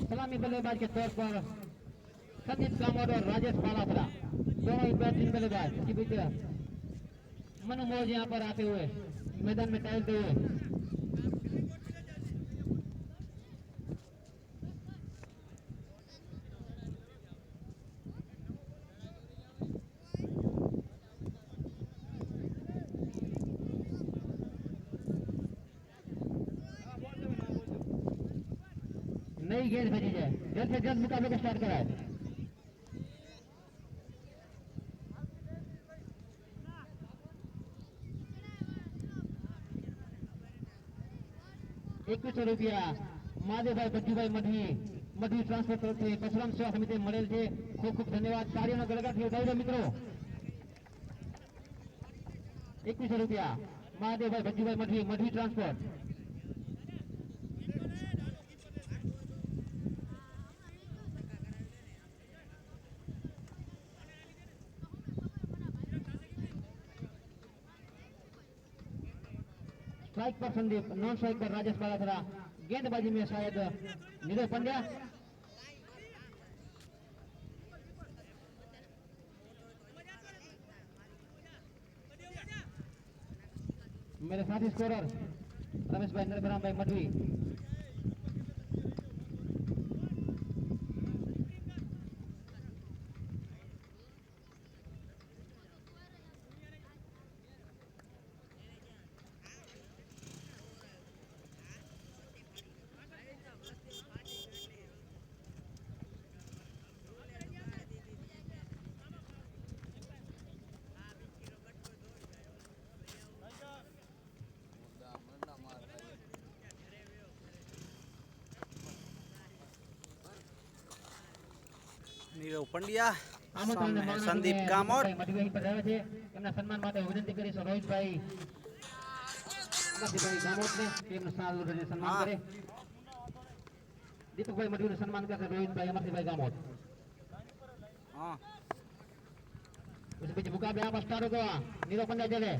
सलामी बल्लेबाज के तौर पर संदीप कामत और राजेश बालासरा दोनों ही बेहतरीन बल्लेबाज। इसके बीच मनु मौज यहाँ पर आते हुए मैदान में टहलते हुए। नई गेंद भेजी जाए। जल्द से जल्द मुकाबले को स्टार्ट कराए। ₹21 મહાદેવભાઈ બચ્ચુભાઈ મઢવી ટ્રાન્સફર તરફથી પરશુરામ સેવા સમિતિ મળેલ છે। ખૂબ ખૂબ ધન્યવાદ। કાર્યનો ગળગાથી ઉઠાવી દો મિત્રો। ₹21 મહાદેવભાઈ બચ્ચુભાઈ મઢવી ટ્રાન્સફર। स्ट्राइक पर संदीप, नॉन स्ट्राइक पर राजेश बालासरा। गेंदबाजी में शायद नीरज पंड्या। मेरे साथी स्कोरर रमेश भाई नरभराम भाई मढ़वी। નીરવ પંડ્યા આમંત્રણને સામે માન સંદીપ આપીને કામોટ। દીપકભાઈ મઢવી અહીં પધાર્યા છે। એમના સન્માન માટે વિનંતી કરીશું રોહિતભાઈ અમરજીભાઈ ગામોટને કે એમનું સાલ લઈને સન્માન હા। કરે। દીપકભાઈ મઢવીનું સન્માન કરશે રોહિતભાઈ અમરજીભાઈ ગામોટ। हाँ उस बीच मुकाबला यहाँ पर स्टार्ट होगा। नीरव पंड्या चले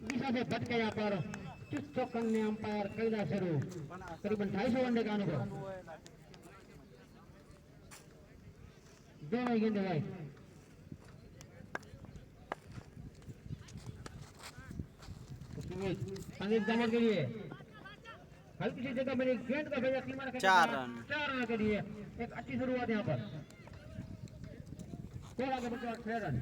दिशा से भटके यहाँ पर चुस्त चौकन ने अंपायर कैलाश शुरू करीबन 250 वनडे का अनुभव दोनों गेंदे भाई संदीप दामोद के लिए हल्की सी जगह मेरी गेंद का भेजा सीमा रखा 4 रन 4 रन के लिए एक अच्छी शुरुआत यहाँ पर स्कोर आगे बढ़ा 6 रन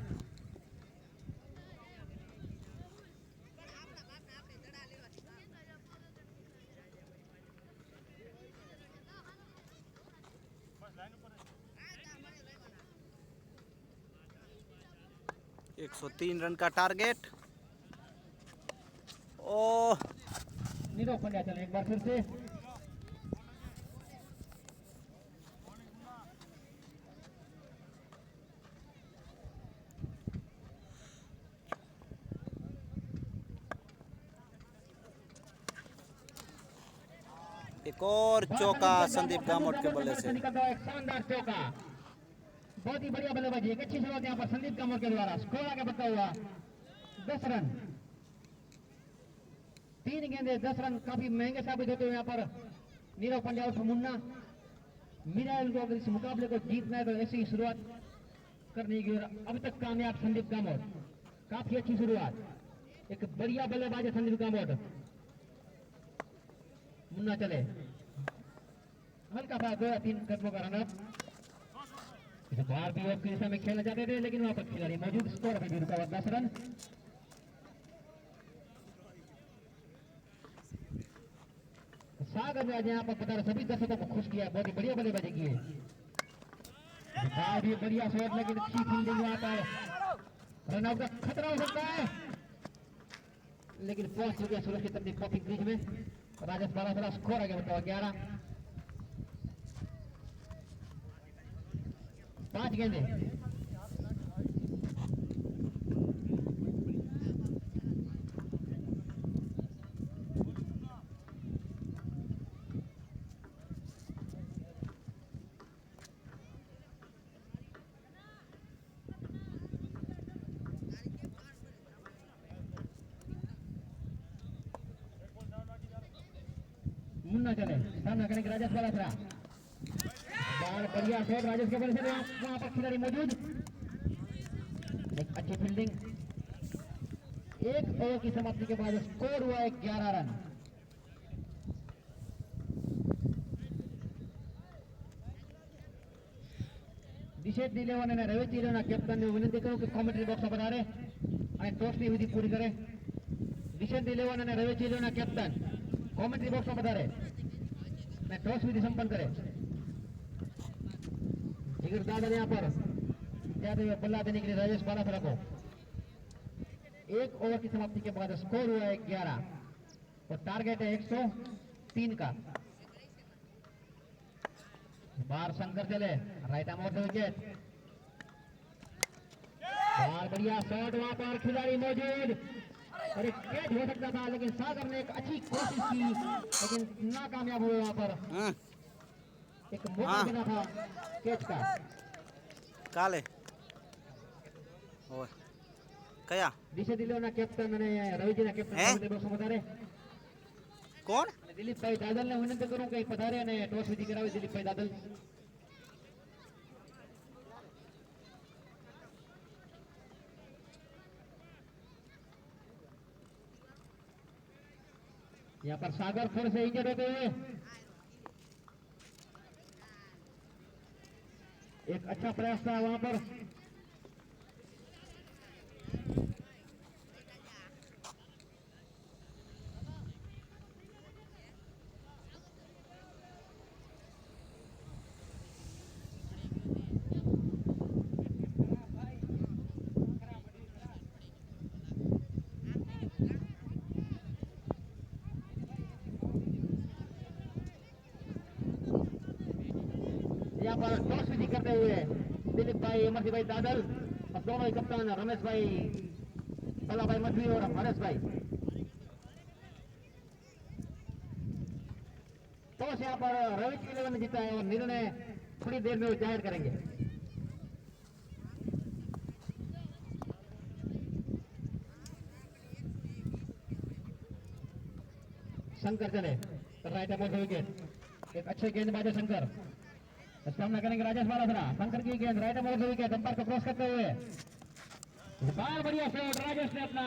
एक 103 रन का टारगेट। ओ नीरव पंड्या चले एक बार फिर से एक और चौका संदीप गामोट के बल्ले से। एक शानदार चौका बहुत ही बढ़िया बल्लेबाजी एक अच्छी शुरुआत यहाँ पर संदीप गामोट के द्वारा स्कोर आगे बढ़ता हुआ 10 रन 3 गेंदे 10 रन काफी महंगे साबित होते हुए यहाँ पर नीरव पंड्या और मुन्ना मिराइल को अगर इस मुकाबले को जीतना है तो ऐसी ही शुरुआत करनी है। अब तक कामयाब संदीप गामोट काफी अच्छी शुरुआत एक बढ़िया बल्लेबाज है संदीप गामोट मुन्ना चले हल्का सा 2 या 3 कदमों का रनअप इसे बाहर भी ऑफ की दिशा में खेलना चाहते थे लेकिन वहां पर खिलाड़ी मौजूद स्कोर अभी भी रुका हुआ 10 रन सागर ने आज यहाँ पर बता रहे सभी दर्शकों को खुश किया बहुत ही बढ़िया बल्लेबाजी की है बाहर भी बढ़िया शॉट लेकिन अच्छी फील्डिंग वहां पर रनआउट का खतरा हो सकता है लेकिन पहुंच चुके सुरक्षित अपनी कॉफी क्रीज में राजेश बाला स्कोर आगे बढ़ता हुआ 11 5 गेंदे मुन्ना चले सामना करने के राजेश बालासरा बाल बढ़िया शॉट राजेश के बल्ले से वहां पर खिलाड़ी मौजूद एक अच्छी फील्डिंग एक ओवर की समाप्ति के बाद स्कोर हुआ है 11 रन विशेष दिलेवाने ने रवि चिरेना कैप्टन ने विनंती करूं कि कमेंट्री बॉक्स में पधारे અને ટોસની વિધિ પૂરી કરે વિશેષ દિલેવાન અને રવિ ચિરેના कैप्टन कमेंट्री बॉक्स में पधारे मैं टॉस विधि संपन्न करे जिगर दादा यहाँ पर जाते हुए बल्ला देने के लिए राजेश बालासरा को एक ओवर की समाप्ति के बाद स्कोर हुआ है 11 और टारगेट है 103 का बाहर शंकर चले right arm of the wicket बाहर बढ़िया शॉट वहां पर खिलाड़ी मौजूद और एक कैच हो सकता था लेकिन सागर ने एक अच्छी कोशिश की लेकिन नाकामयाब हुए वहां पर एक मौका मिला था कैच का काले ओए कया दिशा दिलेना कैप्टन અને રવિજીના કેપ્ટન બસો વધારે કોણ દિલીપભાઈ દાદલને વિનંતી કરું કે પધારે અને ટોસ વિધિ કરાવે દિલીપભાઈ દાદલ यहाँ पर सागर फिर से इंजर्ड होते हुए एक अच्छा प्रयास था वहां पर यहाँ पर टॉस विधि करते हुए दिलीप भाई अमरजी भाई दादल और दोनों ही कप्तान रमेश भाई कला भाई मछली और हरेश भाई टॉस यहाँ पर रवि चिरेना ने जीता है और निर्णय थोड़ी देर में वो जाहिर करेंगे शंकर चले राइट अबाउट द विकेट। एक अच्छे गेंदबाज है शंकर, सामना करेंगे राजेश बालासरा। शंकर की गेंद right about the wicket, umpire को क्रॉस करते हुए बार बढ़िया शॉट। राजेश ने अपना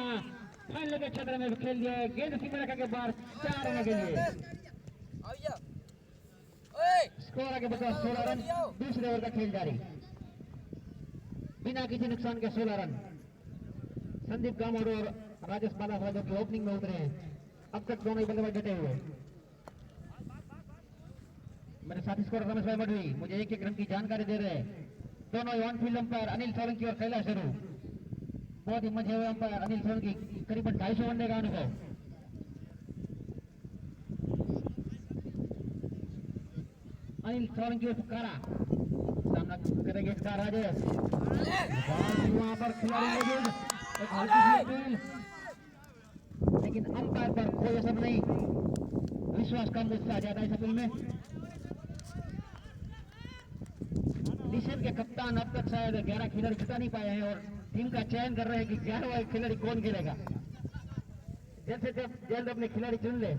फाइनल के क्षेत्र में खेल दिया है। गेंद सीमा रेखा के बाहर 4 रन के लिए। स्कोर आगे बढ़ा 16 रन। दूसरे ओवर का खेल जारी, बिना किसी नुकसान के 16 रन। संदीप गामोड़ और राजेश बालासरा जो कि ओपनिंग में उतरे हैं, अब तक दोनों ही बल्लेबाज डटे हुए। मेरे साथी स्कोर रमेश भाई मडवी मुझे एक एक रन की जानकारी दे रहे हैं। दोनों ही on field umpire Anil Solanki और कैलाश शरू, बहुत ही मजे हुए अंपायर अनिल सोलंकी, करीबन 250 वनडे का अनुभव। अनिल सोलंकी और कारा सामना करेंगे इसका राजेश। वहां पर खिलाड़ी मौजूद, एक हल्की सी अपील, लेकिन अंपायर पर कोई असर नहीं। विश्वास कम, गुस्सा ज्यादा इस अपील में। मिशन के कप्तान अब तक शायद 11 खिलाड़ी जुटा नहीं पाए हैं और टीम का चयन कर रहे हैं कि 11वां खिलाड़ी कौन खेलेगा। जैसे जब जल्द अपने खिलाड़ी चुन ले।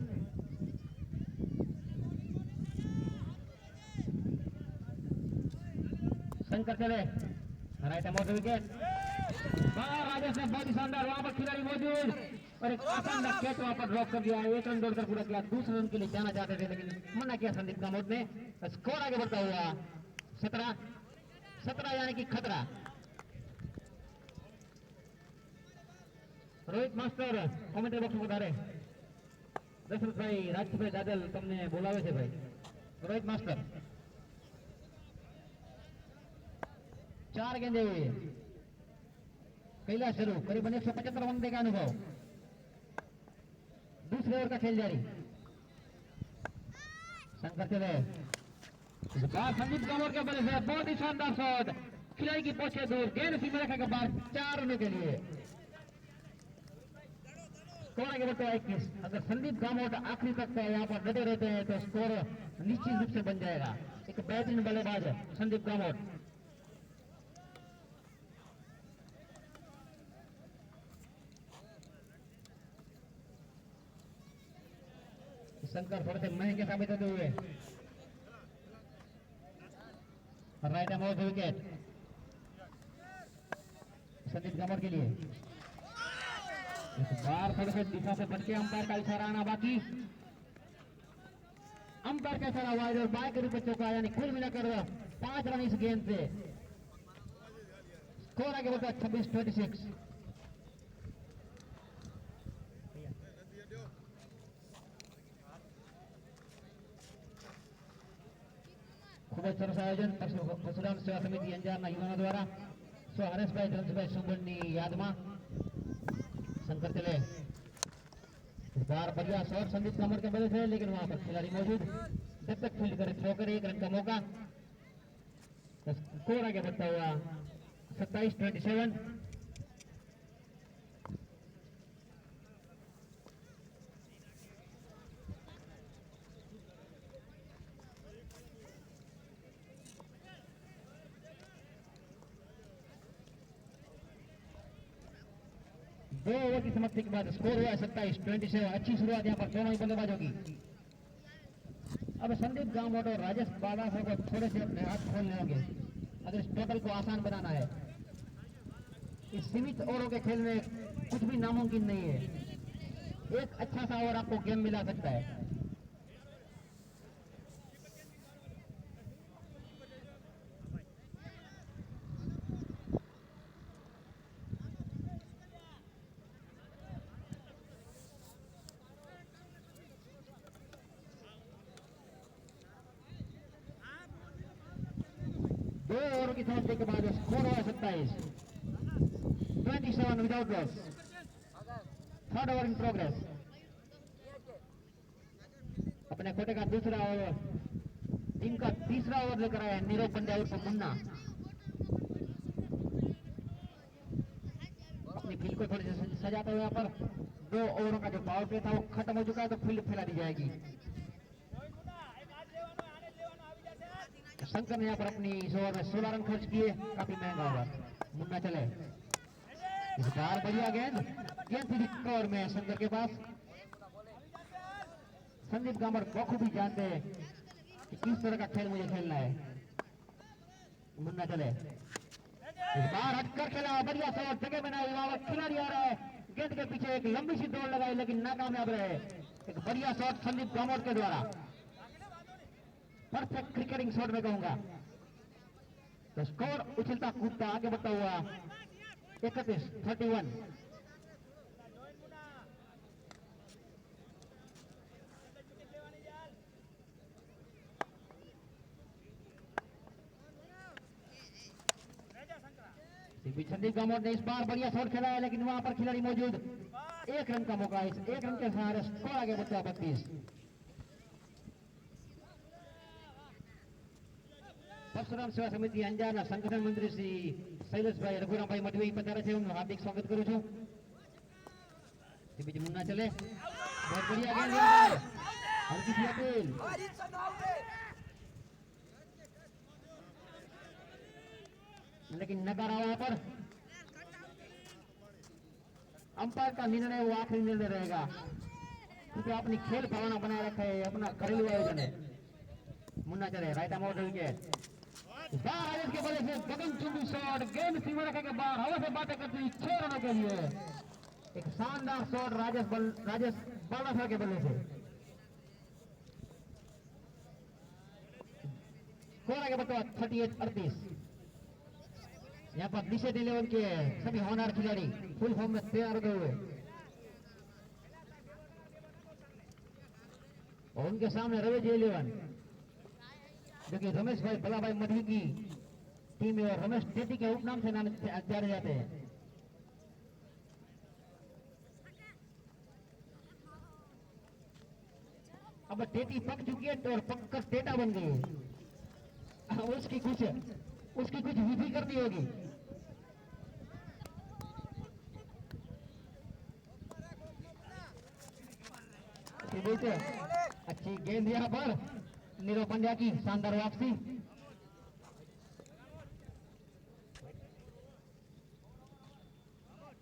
शंकर चले राइट अबाउट विकेट। राजेश ने बहुत ही शानदार, वहां पर खिलाड़ी मौजूद और एक आसान कैच वहां पर ड्रॉप कर दिया। 1 रन दौड़कर पूरा किया। दूसरे रन के लिए जाना चाहते थे लेकिन मना किया संदीप गामोड़ ने। स्कोर आगे बढ़ता हुआ 17 यानी कि खतरा। रोहित मास्टर कमेंट्री बॉक्स में पधारे। दशरथ भाई, રાજભાઈ દાદલ તમને બોલાવે છે ભાઈ। રોહિત માસ્ટર 4 गेंदे हुए। कैलाश शरू करीबन 175 वनडे का अनुभव। दूसरे ओवर का खेल जारी। शंकर चले, संदीप गामोड़ के बल्ले से बहुत ही शानदार शॉट, खिलाड़ी की पहुंचे दूर, गेंद सीमा रेखा के बाहर 4 रनों के लिए। स्कोर आगे बढ़ता है 21। अगर संदीप गामोड़ आखिरी तक यहाँ पर डटे रहते हैं तो स्कोर निश्चित रूप से बन जाएगा। एक बेहतरीन बल्लेबाज है संदीप गामोड़। शंकर थोड़े से महंगे साबित होते हुए राइट अबाउट विकेट संदीप गामोड़ के लिए। इस बार थोड़े से दिशा से बचके अंपायर का इशारा आना बाकी। अंपायर का इशारा वाइड और बाय के रूप में चौका, यानी कुल मिलाकर 5 रन इस गेंद से। स्कोर आगे बढ़ता 26-26। खूब જ સરસ આયોજન પરશુરામ સેવા સમિતિ અંજારના યુવાનો દ્વારા હરેશભાઈ ધનસુભાઈ સુંબરની યાદમાં। शंकर चले, इस बार बढ़िया शॉट संदीप गामोड़ के बल्ले थे लेकिन वहां पर खिलाड़ी मौजूद, जब तक फील्ड करे थ्रो करे 1 रन का मौका। स्कोर आगे बढ़ता हुआ 27-27। दो ओवर की समाप्ति के बाद स्कोर हुआ है 27-27। अच्छी शुरुआत यहाँ पर दोनों ही बल्लेबाजों की। अब संदीप गामोड़ और राजेश बालासरा को थोड़े से अपने हाथ खोलने होंगे अगर इस टोटल को आसान बनाना है। इस सीमित ओवरों के खेल में कुछ भी नामुमकिन नहीं है। एक अच्छा सा ओवर आपको गेम मिला सकता है। दो ओवर की समाप्ति के बाद स्कोर हुआ 27 without loss. Third over in progress. अपने कोटे का दूसरा ओवर, टीम का तीसरा ओवर लेकर आया नीरव पंड्या उर्फ मुन्ना। अपनी फील्ड को थोड़ी सी सजाते हुए यहाँ पर 2 ओवरों का जो पावर प्ले था वो खत्म हो चुका है, तो फील्ड फैला दी जाएगी। शंकर ने यहाँ पर अपनी इस ओवर में 16 रन खर्च किए, काफी महंगा ओवर। मुन्ना चले, इस बार बढ़िया गेंद सीधी कवर में शंकर के पास। संदीप गामर बखूबी जानते हैं कि किस तरह का खेल मुझे खेलना है। मुन्ना चले, इस बार हटकर खेला, बढ़िया शॉट, जगह बनाई, वहां खिलाड़ी आ रहा है, गेंद के पीछे एक लंबी सी दौड़ लगाई लेकिन नाकामयाब रहे। एक बढ़िया शॉट संदीप गामर के द्वारा, परफेक्ट क्रिकेटिंग शॉट में कहूंगा। तो स्कोर उछलता कूदता आगे बढ़ता हुआ 31-31। संदीप गामोर ने इस बार बढ़िया शॉट खेला है लेकिन वहां पर खिलाड़ी मौजूद। एक रन का मौका, इस एक रन के सहारे स्कोर आगे बढ़ता है 32। परशुराम सेवा समिति अंजारना संगठन मंत्री श्री शैलेषભાઈ રઘુરામભાઈ મઢવી પધારે છે, હું હાર્દિક સ્વાગત કરું છું। બીજી મુન્ના ચલે, बहुत बढ़िया गेंद, हल्की सी अपील, लेकिन नकार वहां पर। अंपायर का निर्णय वो आखिरी निर्णय रहेगा क्योंकि अपनी खेल भावना बनाए रखे है, अपना घरेलू आयोजन है। मुन्ना चले, right arm out wicket, Rajesh के बल्ले से गगनचुंबी शॉट, गेंद सीमा रेखा के बाहर हवा से बातें करती हुई 6 रनों के लिए। एक शानदार शॉट राजेश बालासर के बल्ले से। स्कोर आगे बढ़ता 38-38। यहाँ पर डिसेट 11 के सभी होनहार खिलाड़ी फुल फॉर्म में तैयार होते हुए और उनके सामने रवि 11 जो कि रमेश भाई भलाभाई मढ़ी की टीम है और रमेश टेटी के उपनाम से नाम जाने जाते हैं। अब टेटी पक चुकी है तो और पककर टेटा बन गई है। उसकी कुछ विधि करनी होगी। अच्छी गेंद यहाँ पर नीरव पंड्या की शानदार वापसी।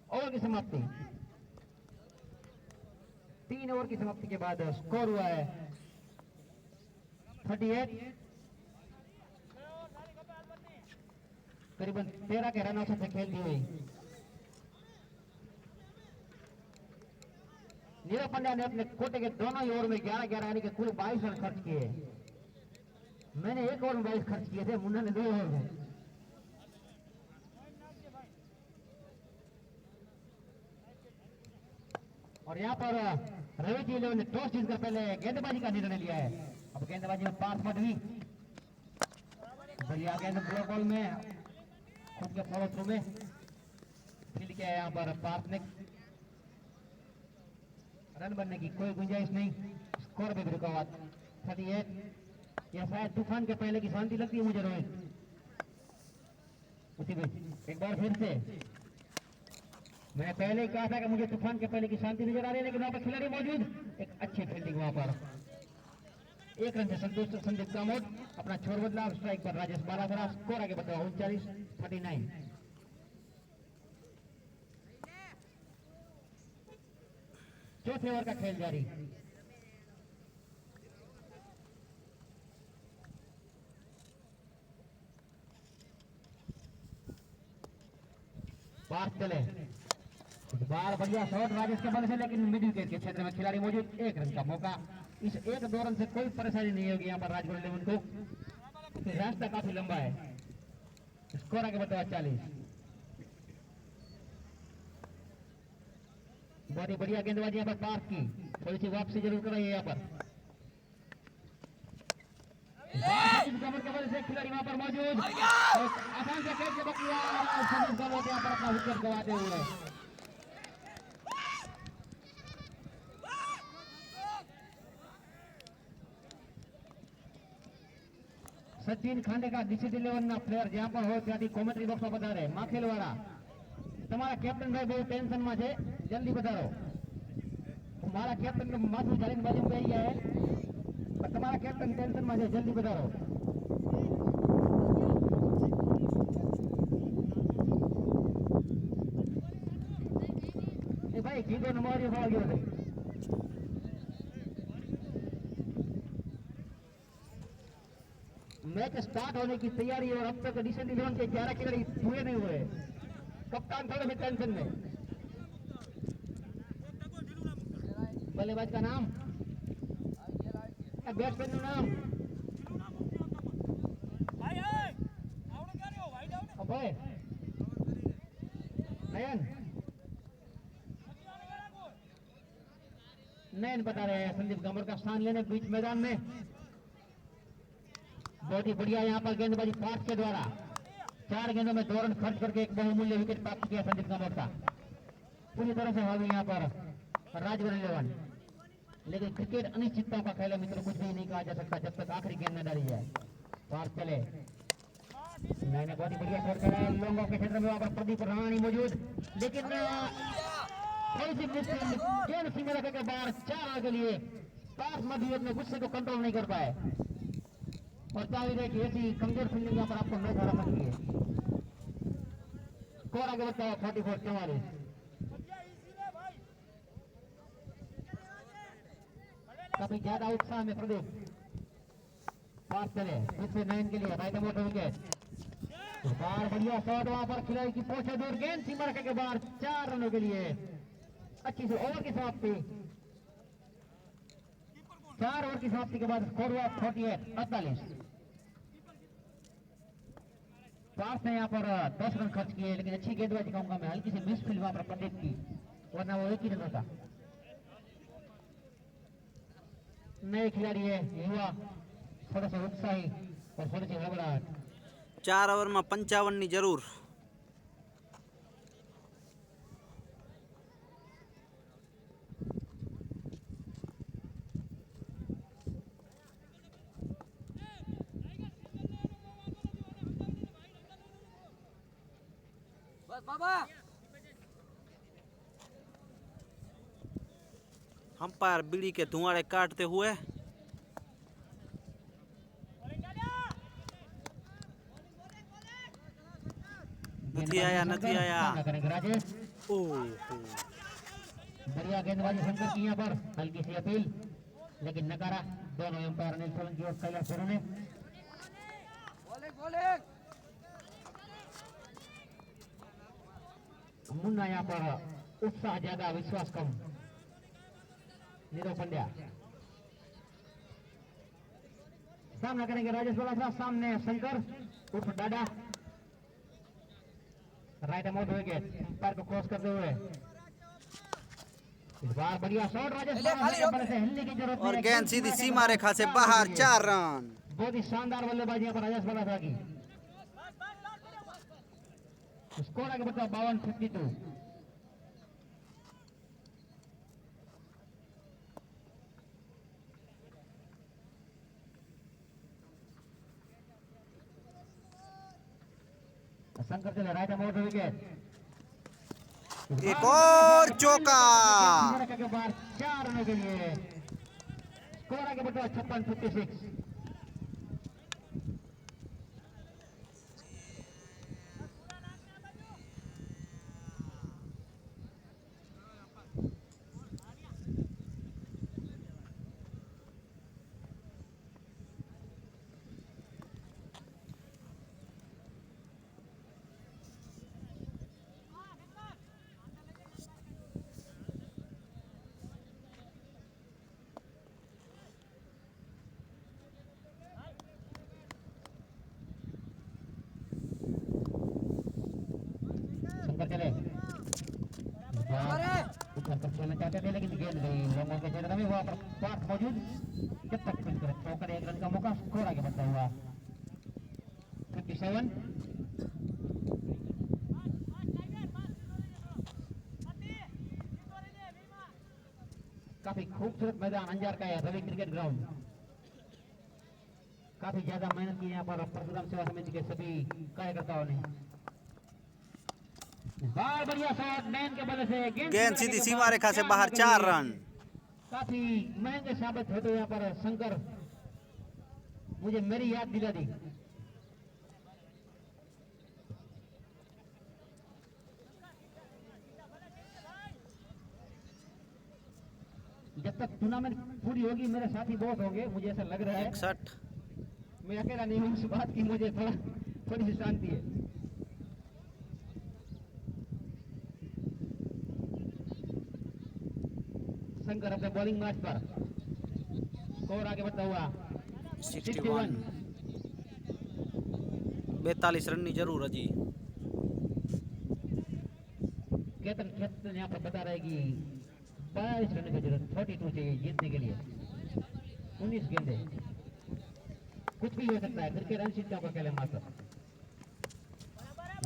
ओवर की समाप्ति, 3 ओवर की समाप्ति के बाद स्कोर हुआ है 38। करीबन 13 के रनों से खेलती हुई नीरव पंड्या ने अपने कोटे के दोनों ही ओवर में 11-11 यानी कि कुल 22 रन खर्च किए। मैंने एक ओवर में 22 खर्च किए थे, मुन्ना ने 2 ओवर में। और यहाँ पर रवि 11 ने टॉस जीतकर पहले गेंदबाजी का निर्णय लिया है। अब गेंदबाजी में पार्थ मढ़वी, बढ़िया गेंद ब्लॉक बॉल में खुद के फॉलो थ्रू में फील्ड किया है। यहाँ पर पार्थ ने रन बनने की कोई गुंजाइश नहीं। स्कोर में भी रुकावट 38। यह शायद तूफान के पहले की शांति लगती है मुझे रोहित। उसी बीच एक बार फिर से मैंने पहले ही कहा था कि मुझे तूफान के पहले की शांति नजर आ रही है, लेकिन वहां पर खिलाड़ी मौजूद, एक अच्छी फील्डिंग वहां पर। 1 रन से संतुष्ट संदीप गामोर, अपना छोर बदला, स्ट्राइक पर राजेश बालासरा। स्कोर आगे बढ़ा 39-39। चौथे ओवर का खेल जारी। पार्थ चले, इस बार बढ़िया शॉट राजेश के बल्ले से, लेकिन मिड विकेट के क्षेत्र में खिलाड़ी मौजूद। 1 रन का मौका, इस 1-2 रन से कोई परेशानी नहीं होगी यहाँ पर राजगुरु 11 को। रास्ता काफी लंबा है। स्कोर आगे बढ़ता 40। बहुत ही बढ़िया गेंदबाजी यहाँ पर पार्थ की, थोड़ी सी वापसी जरूर कराइए यहाँ पर। कमर के वजह से खिलाड़ी वहां पर मौजूद, आसान से कैच के बकिया संदीप गामोर यहाँ पर अपना विकेट गंवाते हुए। सचिन खांडेकर डिस्ट्रिक्ट 11 ના પ્લેયર જ્યાં પણ હોય ત્યાંથી કોમેન્ટ્રી બોક્સમાં પધારે। માખેલવાળા તમારા કેપ્ટન ભાઈ બહુ ટેન્શનમાં છે, જલ્દી પધારો। મારા કેપ્ટન માથું ઝાલીને બાજુમાં બેસી ગયા છે, તમારા કેપ્ટન ટેન્શનમાં છે, જલ્દી પધારો। એ ભાઈ કીધો ને મારી ફાળ ગયો છે। मैच स्टार्ट होने की तैयारी और अब तक डिसीजन 11 के 11 खिलाड़ी पूरे नहीं हुए। कप्तान थोड़े से टेंशन में। बल्लेबाज का नाम, बैट्समैन का नाम अभय नयन बता रहे हैं संदीप गंबर का स्थान लेने बीच मैदान में। बहुत ही बढ़िया यहाँ पर गेंदबाजी पार्थ के द्वारा 4 गेंदों में 2 रन खर्च करके एक बहुमूल्य विकेट प्राप्त किया संदीप गंबर का। पूरी तरह से हावी यहाँ पर राजवर 11, लेकिन क्रिकेट अनिश्चितताओं का खेल है मित्रों, कुछ भी नहीं कहा जा सकता जब तक आखिरी गेंद न डाली जाए। पार्थ चले, मैंने बहुत ही बढ़िया शॉट खेला लोगों के क्षेत्र में। वहां पर प्रदीप राणी मौजूद, लेकिन थोड़ी सी मुश्किल गेंद सीमा रखने के बाद 4 रन के लिए पार्थ मध्य अपने गुस्से को कंट्रोल नहीं कर पाए और जाहिर है कि ऐसी कमजोर फील्डिंग यहाँ पर आपको मैच हरा सकती है। स्कोर आगे बढ़ता है 44-44। काफी ज्यादा उत्साह में प्रदीप। पार्थ चले फिर से 9 के लिए राइट मोटर विकेट। बार बढ़िया शॉट वहां पर खिलाड़ी की पहुंचे दूर, गेंद सीमा रखने के बाद 4 रनों के लिए अच्छी से ओवर की समाप्ति। 4 ओवर की समाप्ति के बाद स्कोर हुआ 48-48। पार्थ ने यहाँ पर 10 रन खर्च किए, लेकिन अच्छी गेंदबाजी कहूंगा मैं, हल्की सी मिस फील्ड वहां पर प्रदीप की, वरना वो एक ही रन होता। नए खिलाड़ी है, युवा, थोड़ा सा उत्साही और थोड़ी सी घबराहट। 4 ओवर में 55 ની જરૂર। बस बाबा अंपायर बीड़ी के धुआंडे काटते हुए नहीं आया, नहीं आया। ओह, बढ़िया गेंदबाजी शंकर की यहाँ पर हल्की सी अपील, लेकिन नकारा दोनों अंपायर ने की और कैलाश ने। मुन्ना यहाँ पर उत्साह ज्यादा विश्वास कम। नीरव पंड्या सामना करेंगे राजेश बलासा, सामने शंकर उर्फ डाडा। राइट अमाउंट विकेट पैर को क्रॉस करते हुए इस बार बढ़िया शॉट राजेश बलासा से हिलने की जरूरत और नहीं है। गेंद सीधी सीमा रेखा से बाहर, 4 रन। बहुत ही शानदार बल्लेबाजी यहाँ पर राजेश बलासा की। स्कोर आगे बढ़ता 52-52। शंकर चले राइट अमाउंट विकेट। एक और चौका। के बाद 4 रनों के लिए स्कोर आगे बढ़ता 56-56। चले खेलना चाहते थे, लेकिन गेंद गई लोगों के क्षेत्र में। वहां पर पार्थ मौजूद, जब तक चौकर 1 रन का मौका, स्कोर आगे बढ़ता हुआ 57। काफी खूबसूरत मैदान अंजार का है रवि क्रिकेट ग्राउंड। काफी ज्यादा मेहनत की यहाँ पर परशुराम सेवा समिति के सभी कार्यकर्ताओं ने। बढ़िया शॉट मैन के बल्ले से गेंद सीधी सीमा रेखा से बाहर, 4 रन। काफी महंगे साबित होते यहाँ पर शंकर, मुझे मेरी याद दिला दी। जब तक टूर्नामेंट पूरी होगी मेरे साथी बहुत होंगे, मुझे ऐसा लग रहा है। 61 मैं अकेला नहीं हूँ, इस बात की मुझे थोड़ी सी शांति है। शंकर अपने बॉलिंग मार्च पर, स्कोर आगे बढ़ता हुआ 61 42 रन की जरूर है जी। केतन यहाँ पर बता रहा है कि 22 रन की जरूरत, 42 चाहिए जीतने के लिए। 19 गेंदे, कुछ भी हो सकता है, क्रिकेट अनिश्चितताओं का खेल है मात्र।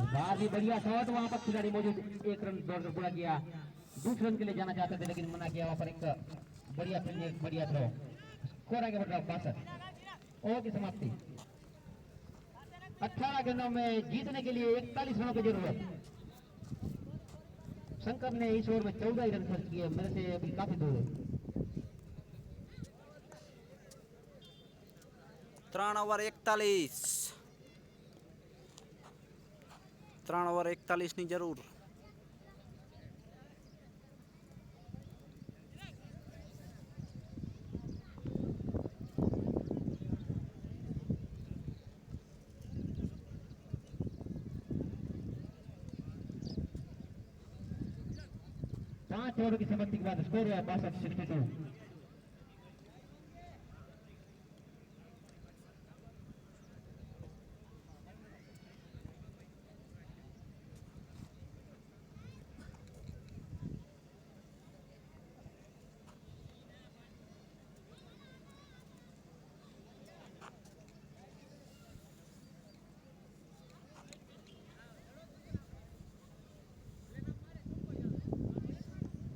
बाहर भी बढ़िया शॉट, वहां पर खिलाड़ी मौजूद, 1 रन दौड़ पूरा किया। दूसरे रन के लिए जाना चाहते थे लेकिन मना किया। वहां पर एक बढ़िया फील्डिंग, एक बढ़िया थ्रो। स्कोर आगे बढ़ रहा 62। ओवर की समाप्ति। 18 गेंदों में जीतने के लिए 41 रनों की जरूरत। शंकर ने इस ओवर में 14 ही रन खर्च किए, मेरे से अभी काफी दूर है। 3 ओवर 41 ની જરૂર। पांच ओवर की समाप्ति के बाद स्कोर है 62-62।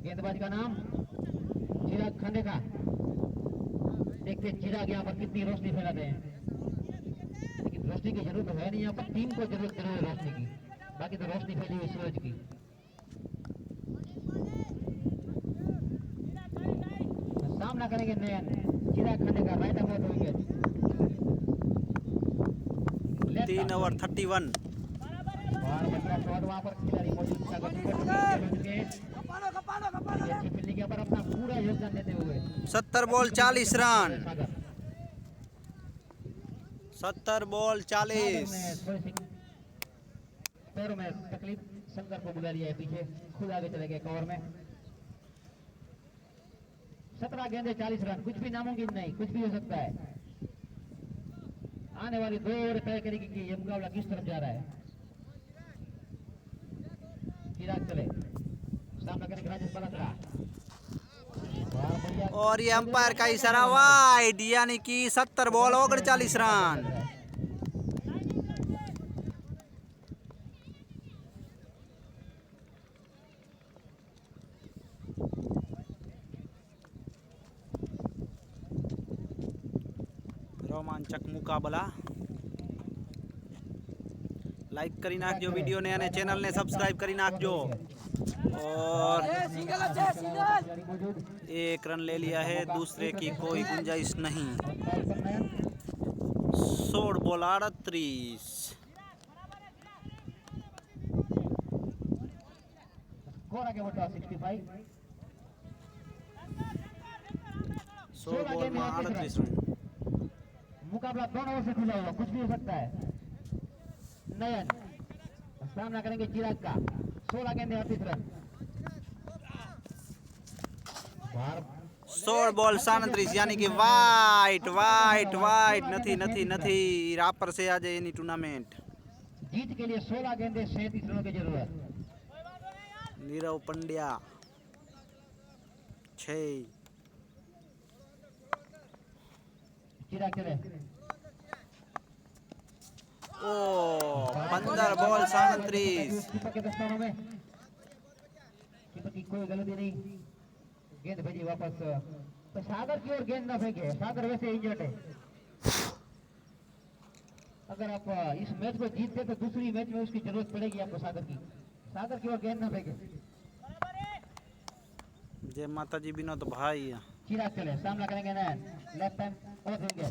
गेंदबाज का नाम चिराग खांडेका। देखते चिराग यहाँ पर कितनी रोशनी फैलाते हैं, लेकिन रोशनी की जरूरत है नहीं, यहाँ पर टीम को जरूरत है रोशनी की, बाकी तो रोशनी फैली हुई सूरज की। तो सामना करेंगे Nayan, Chirag Khandeka right off out wicket. 3 over 31। और बढ़िया शॉट, वहां पर खिलाड़ी मौजूद था, अच्छी फील्डिंग पर अपना पूरा योगदान देते हुए। 70 बॉल 40 रन। 70 बॉल 40। पैरों में तकलीफ, शंकर को बुला लिया है पीछे, खुद आगे चले गए कवर में। 17 गेंदे 40 रन, कुछ भी नामुमकिन नहीं, कुछ भी हो सकता है। आने वाली 2 ओवर तय करेगी कि यह मुकाबला किस तरफ जा रहा है। चिराग चले, सामना करेंगे राजेश बलत्रा। और ये अंपायर का इशारा वाइड, यानी कि 70 बॉल 39 रन। रोमांचक मुकाबला। लाइक करी नाखजो वीडियो ने અને ચેનલ ને સબસ્ક્રાઇબ કરી નાખજો। और 1 रन ले लिया है, दूसरे की कोई गुंजाइश नहीं। 16 बॉल 38। स्कोर आगे बढ़ा 65। 16 बॉल में 38 रन। मुकाबला दोनों ओर से खुला हुआ, कुछ भी हो सकता है। नयन सामना करेंगे चिराग का। 16 गेंदे 38 रन। 16 बॉल 37, यानी कि वाइट वाइट वाइट નથી નથી નથી। रापर से आज एनी टूर्नामेंट जीत के लिए 16 गेंदे 37 रनों की जरूरत। नीरव पंड्या 6। चिराग चले, ओ 15 बॉल 37। कीपर के दस्तानों में, कीपर की कोई गलती नहीं। गेंद भेजी वापस, तो सागर की ओर गेंद ना फेंके, सागर वैसे इंजर्ड है। अगर आप इस मैच को जीतते तो दूसरी मैच में उसकी जरूरत पड़ेगी आपको सागर की। सागर की ओर गेंद ना फेंके। जय माता जी विनोद भाई। चिराग चले, सामना करेंगे नयन, लेफ्ट हैंड और देंगे।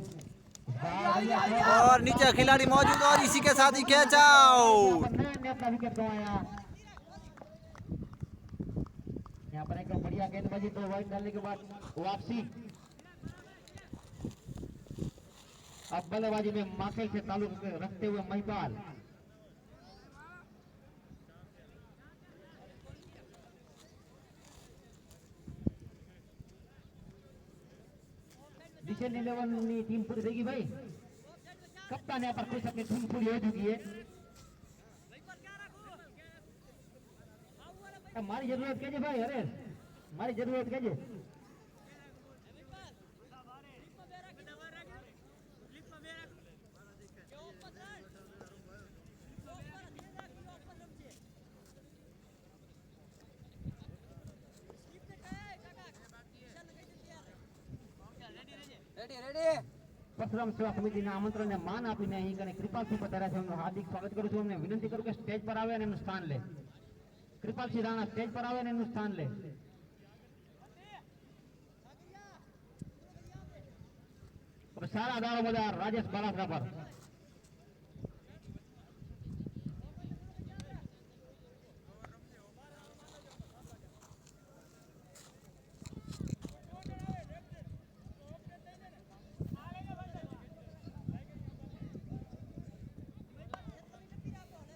और नीचे खिलाड़ी मौजूद, और इसी के साथ ही कैच आउट। नयन ने अपना विकेट गंवाया। यहाँ पर एकदम बढ़िया गेंदबाजी, 2 वाइड डालने के बाद वापसी। अब बल्लेबाजी में माकेल से ताल्लुक रखते हुए महिपाल। डिसीजन 11 टीम पूरी देगी भाई। कप्तान यहाँ पर खुश अपनी धुन पूरी हो चुकी है। हमारी जरूरत क्या भाई? अरे हमारी जरूरत क्या? પરશુરામ સેવા સમિતિના આમંત્રણને માન આપીને અહીં કને કૃપાલસિંહ પધાર્યા છે. એમનું હાર્દિક સ્વાગત કરું છું. એમને વિનંતી કરું કે સ્ટેજ પર આવે અને એમનું સ્થાન લે. કૃપાલસિંહ રાણા સ્ટેજ પર આવે અને એમનું સ્થાન લે. સારા દાડો બધા રાજેશ બાલાસરા પર.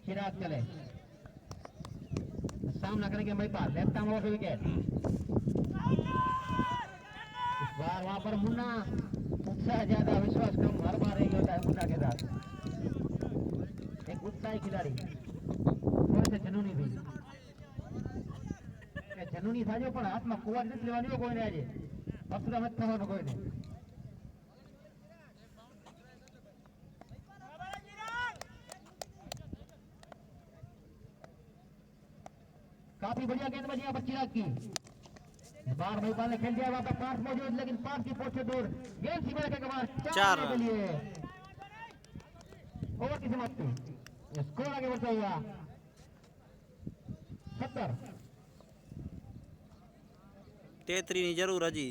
चिराग चले, सामना करेंगे Mahipal. Left arm of wicket. इस बार वहां पर मुन्ना उत्साह ज्यादा, विश्वास कम। हर बार यही होता है मुन्ना के साथ। एक उत्साही खिलाड़ी, थोड़े से जनूनी भी। जनूनी था जो, पर हाथ में कुंवर नहीं लेवानी हो कोई नहीं। आज परशुराम मत थવાનો कोई नहीं। काफी बढ़िया गेंदबाजी यहाँ पर चिराग की। बार महिपाल ने खेल दिया। वहां पर पास मौजूद, लेकिन पास की पोस्ट से दूर। गेंद सीमा के बाद 4 के लिए ओवर की समाप्ति। स्कोर आगे बढ़ता हुआ 70। 33 ની જરૂર હજી।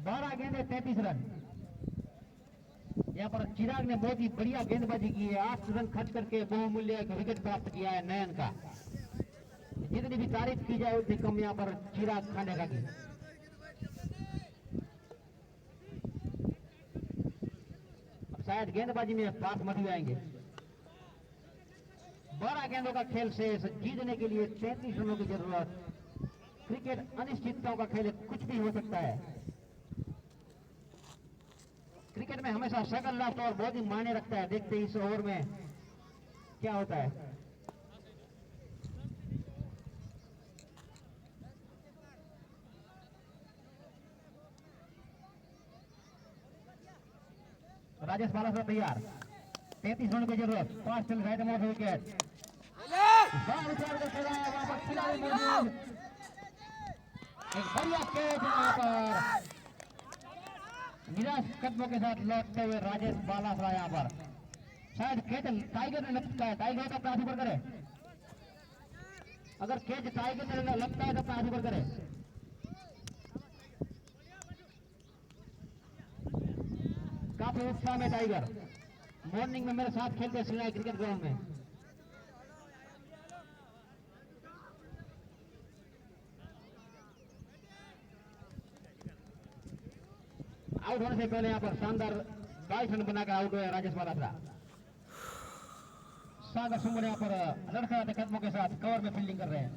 12 गेंदे 33 रन। यहाँ पर चिराग ने बहुत ही बढ़िया गेंदबाजी की है। 8 रन खर्च करके बहुमूल्य विकेट प्राप्त किया है नयन का। जितनी भी तारीफ की जाए उतनी कम यहाँ पर चिराग खाने का की। अब शायद गेंदबाजी में पास मत आएंगे। 12 गेंदों का खेल से जीतने के लिए 33 रनों की जरूरत। क्रिकेट अनिश्चितताओं का खेल, कुछ भी हो सकता है। क्रिकेट में हमेशा सकल लाभ और बहुत ही मायने रखता है। देखते हैं इस ओवर में क्या होता है। राजेश बालासरा तैयार। 33 रन की जरूरत। 5 चल राइट ऑफ विकेट। एक बढ़िया कैच यहाँ पर। निराश कदमों के साथ लौटते हुए राजेश बालासरा यहाँ पर। शायद कैच टाइगर ने लगता है। टाइगर तो अपना पर करे। अगर कैच टाइगर ने लगता है तो अपना पर करे। काफी उत्साह में टाइगर। मॉर्निंग में मेरे साथ खेलते श्रीनाई क्रिकेट ग्राउंड में। आउट होने से पहले यहाँ पर शानदार 22 रन बनाकर आउट हुए राजेश बालासरा। सागर सुमन यहाँ पर लड़खड़ाते कदमों के साथ कवर में फील्डिंग कर रहे हैं।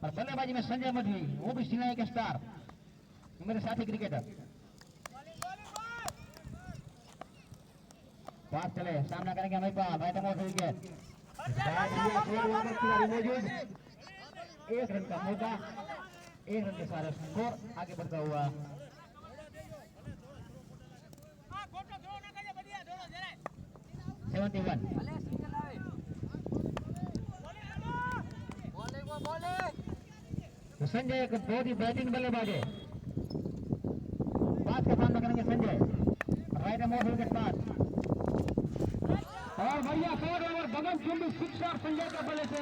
और बल्लेबाजी में संजय मधवी, वो भी श्रीनाई के स्टार, मेरे साथी क्रिकेटर। पास चले, सामना करेंगे महिपाल। Right of wicket. मौजूद 1 रन का मौका। 1 रन के सारे स्कोर आगे बढ़ता हुआ 71। तो संजय एक बहुत ही बेहतरीन बल्लेबाज है। पास का सामना करेंगे संजय। राइट ऑफ विकेट पास और बढ़िया शॉट और गगन चुंबी सिक्सर संजय के बल्ले से।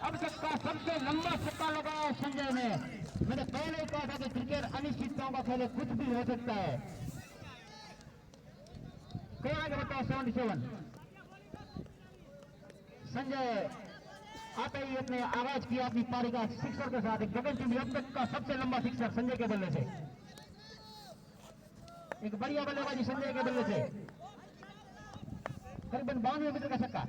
अब तक का सबसे लंबा छक्का लगाया संजय ने। मैंने पहले ही कहा था कि क्रिकेट अनिश्चितताओं का खेल, कुछ भी हो सकता है। कौन आगे बताओ? 77। संजय आते ही अपने आगाज किया अपनी पारी का सिक्सर के साथ। गगन चुंबी अब तक का सबसे लंबा सिक्सर संजय के बल्ले से। एक बढ़िया बल्लेबाजी संजय के बल्ले से करीबन 92 मीटर का छक्का।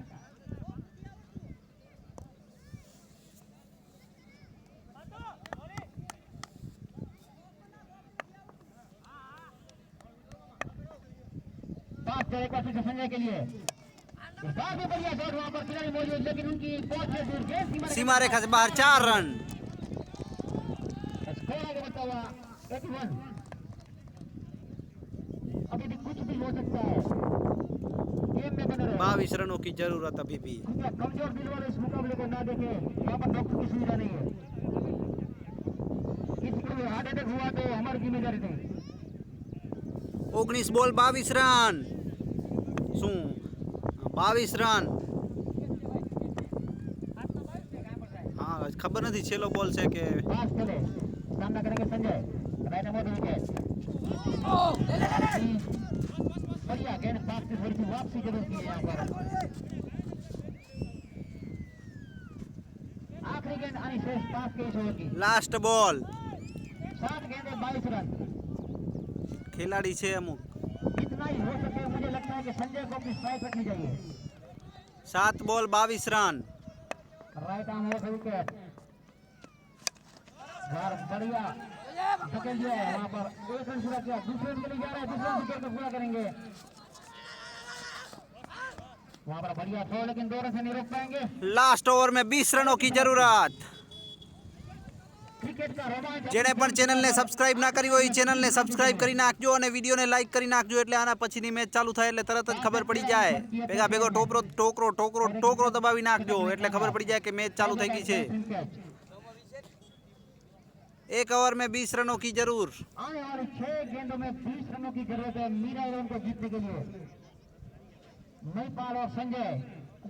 पास चले एक बार फिर से संजय के लिए काफी बढ़िया शॉट वहां पर खिलाड़ी मौजूद, लेकिन उनकी पहुंच से दूर गेंद सीमा रेखा से बाहर 4 रन। स्कोर आगे बढ़ता हुआ 81। अभी भी कुछ भी हो सकता है, गेम में बने रहे। 22 रनों की जरूरत अभी भी। कमजोर दिल वाले इस मुकाबले को ना देखे, यहाँ पर डॉक्टर की सुविधा नहीं है। किसी को भी हार्ट अटैक हुआ तो हमारी जिम्मेदारी नहीं। 19 બોલ 22 રન। શું 22 રન? हाँ खबर नहीं छेल्लो बॉल से के पास चले, सामना करेंगे संजय, राइट अबाउट विकेट। बढ़िया गेंद, पास की थोड़ी सी वापसी जरूर की है यहाँ पर। आखिरी गेंद आनी शेष पास के इस ओवर की। Last ball. 7 गेंदें 22 रन। खिलाड़ी छे अमुक। जितना ही हो सके मुझे लगता है कि संजय को अपनी स्ट्राइक रखनी चाहिए। 7 બોલ 22 run. Right arm over wicket, बढ़िया धकेल दिया है वहां पर। 1 रन पूरा किया, दूसरे रन के लिए जा रहे हैं, दूसरे विकेट को पूरा करेंगे वहां पर। बढ़िया थ्रो, लेकिन 2 रन से नहीं रोक पाएंगे। लास्ट ओवर में 20 રનોं की जरूरत। क्रिकेट का रोमांच જેણે પણ ચેનલને સબસ્ક્રાઇબ ના કરી હોય ચેનલને સબસ્ક્રાઇબ કરી નાખજો અને વિડીયોને લાઈક કરી નાખજો, એટલે આના પછીની મેચ ચાલુ થાય એટલે તરત જ ખબર પડી જાય। ભેગા ભેગો ટોકરો દબાવી નાખજો એટલે ખબર પડી જાય કે મેચ ચાલુ થઈ ગઈ છે। 1 ओवर में 20 રનों की जरूर। आने वाले 6 गेंदों में 20 रनों की जरूरत है मीरा इलेवन को जीतने के लिए। महिपाल और संजय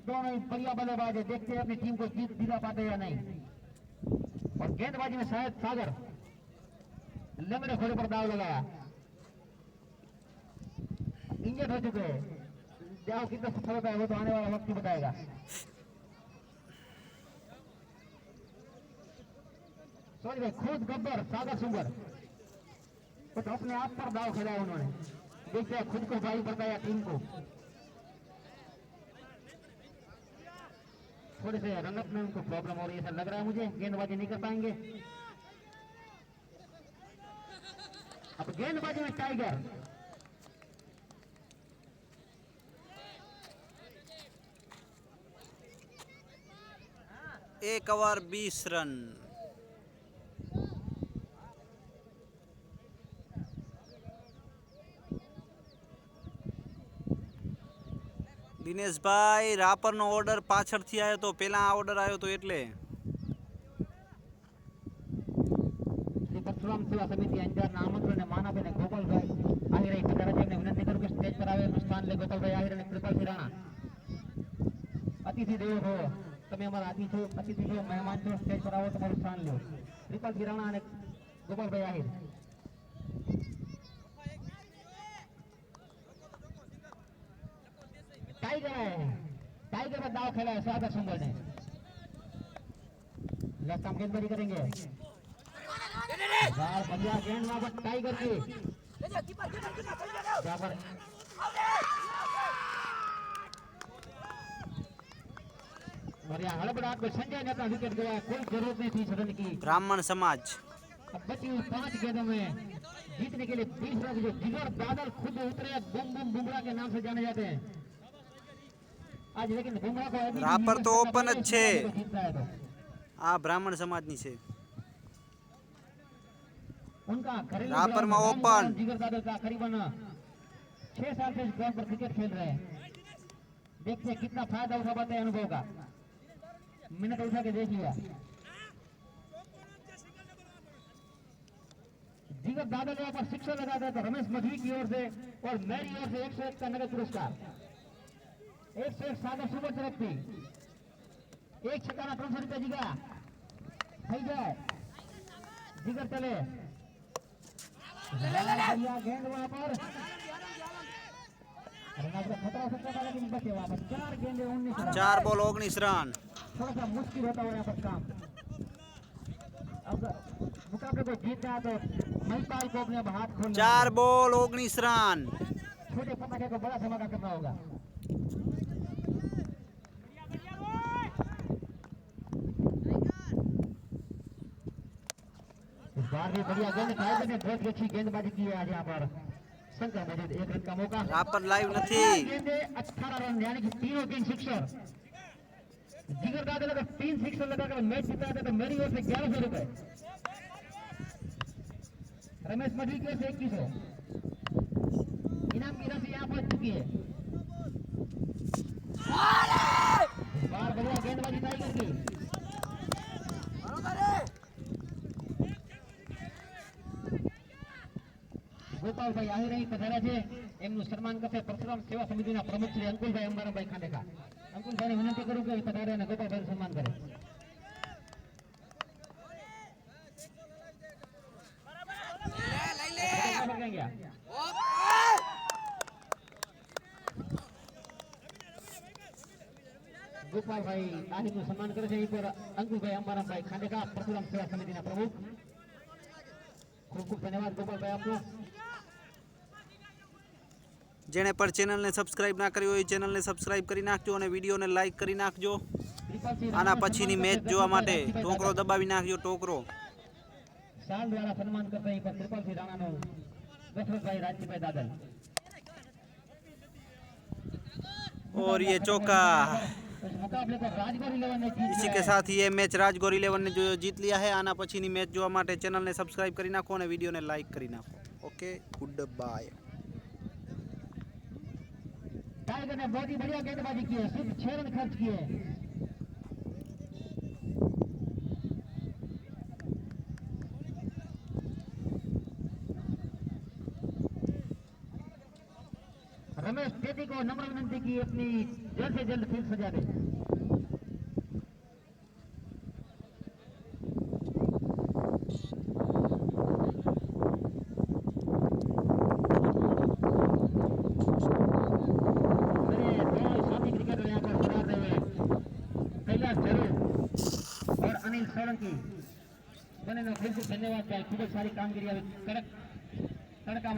दोनों ही बढ़िया बल्लेबाज है, देखते हैं अपनी टीम को जीत दिला पाते या नहीं। और गेंदबाजी में शायद सागर लंगड़े घोड़े पर दाव लगाया, इंजर्ड हो चुके हैं। जाओ कितना सफल होता है वो तो आने वाला वक्त ही बताएगा। सोच भाई खुद गब्बर सागर सुंदर तो अपने आप पर दाव खेला उन्होंने, देखते हैं खुद को भारी पड़ता है टीम को। थोड़े से रनअप में उनको प्रॉब्लम हो रही है, ऐसा लग रहा है मुझे, गेंदबाजी नहीं कर पाएंगे। अब गेंदबाजी में टाइगर, एक ओवर 20 रन। દિનેશભાઈ રાપરનો ઓર્ડર પાછળથી આવ્યો તો, પહેલા આ ઓર્ડર આવ્યો તો એટલે। શ્રી પરશુરામ સેવા સમિતિ અંજારના આમંત્રણને માન આપીને ગોપાલભાઈ આહિરે પધારાજીને વિનંતી કરું કે સ્ટેજ પર આવે એનું સ્થાન લે। ગોપાલભાઈ આહિર અને કૃપાલસિંહ રાણા, અતિથિ દેવો છો, તમે અમારા અતિથિ છો, મહેમાન છો, સ્ટેજ પર આવો, તમારું સ્થાન લો। કૃપાલસિંહ રાણા અને ગોપાલભાઈ આહિર। टाइगर है, टाइगर में दाव खेला है सागर सुंदर ने। लेफ्ट आर्म गेंदबाजी करेंगे, बढ़िया गेंद वहां पर टाइगर की, यहाँ पर बढ़िया हड़बड़ाहट में संजय ने अपना विकेट गया, कोई जरूरत नहीं थी इस रन की। ब्राह्मण समाज। अब बची हुई 5 गेंदों में जीतने के लिए 20 रन, जो जिगर बादल खुद उतरे बूम बूम बुमराह के नाम से जाने जाते हैं आज, लेकिन बुमराह को अभी रापर तो ओपन જ છે। जीतना है तो આ બ્રાહ્મણ સમાજની છે। उनका घरेलू रापर में ग्राउंड ओपन। जिगर बादल का करीबन 6 साल से इस ग्राउंड पर क्रिकेट खेल रहे हैं। देखते हैं कितना फायदा उठा पाते हैं अनुभव का। मिनट उठा के देख लिया, जिगर बादल यहाँ पर सिक्सर लगा दिया तो रमेश मधवी की ओर से और मेरी ओर से 101 का नगद पुरस्कार। 101 सागर सुपर तरफ थी, 1 छक्का 300 रुपया जिगर થઈ જાય। जिगर चले, बढ़िया गेंद वहां पर, खतरा हो सकता था लेकिन बचे वहां पर। 4 गेंदे 19 रन। 4 બોલ 19 રન। थोड़ा सा मुश्किल होता है यहाँ पर काम। अब मुकाबले को जीतना है तो महिपाल को अपने अब हाथ खोलना 4 बॉल 19 रन। छोटे पटाखे को बड़ा धमाका करना होगा। इस बार भी बढ़िया गेंद टाइगर ने बहुत अच्छी गेंदबाजी की है आज यहाँ पर। शंकर मौजूद 1 रन का मौका। रापर लाइव बढ़िया नहीं। गेंदे 18 रन यानी कि तीनों 3 सिक्सर। जिगर दादा अगर 3 सिक्सर लगाकर मैच जीता था तो मेरी ओर से 1100 रुपए, रमेश मछली की ओर से 2100 इनाम की राशि यहाँ पहुंच चुकी है। इस बार बढ़िया गेंदबाजी टाइगर की। ગોપાલભાઈ આહિર અહીં પધાર્યા છે, એમનું સન્માન કરશે પરશુરામ સેવા સમિતિના પ્રમુખ શ્રી અંકુલભાઈ અંબારામભાઈ ખાંડેકા। અંકુલભાઈને વિનંતી કરું કે પધારે અને ગોપાલભાઈનું સન્માન કરે। ગોપાલભાઈ આહિરનું સન્માન કરે છે એ પર અંકુલભાઈ અંબારામભાઈ ખાંડેકા, પરશુરામ સેવા સમિતિના પ્રમુખ। ખૂબ ખૂબ ધન્યવાદ ગોપાલભાઈ આપનો। જેણે પણ ચેનલને સબસ્ક્રાઇબ ના કરી હોય ચેનલને સબસ્ક્રાઇબ કરી નાખજો અને વિડીયોને લાઈક કરી નાખજો। આના પછીની મેચ જોવા માટે ટોકરો દબાવી નાખજો ટોકરો। साल द्वारा सम्मान करते हैं पर कृपाल सिंह राणा नो दशरथ भाई राजजी भाई दादल। और ये चौका। इस मुकाबले को राजगौर 11 ने जीत इसी लिया के है। साथ ये मैच राजगौर 11 ने जो जीत लिया है। आना पछीनी मैच જોવા માટે ચેનલને સબસ્ક્રાઇબ કરી નાખો અને વિડીયોને લાઈક કરી નાખો। Okay good bye. टाइगर ने बहुत ही बढ़िया गेंदबाजी की है, सिर्फ 6 रन खर्च किए। रमेश टेटी को नम्र विनंती की अपनी जल्द से जल्द फील्ड सजा दे। और अनिल सोलंकी બંનેનો ખૂબ ખૂબ ધન્યવાદ। ખૂબ જ સારી કામગીરી આવી કડક તડકા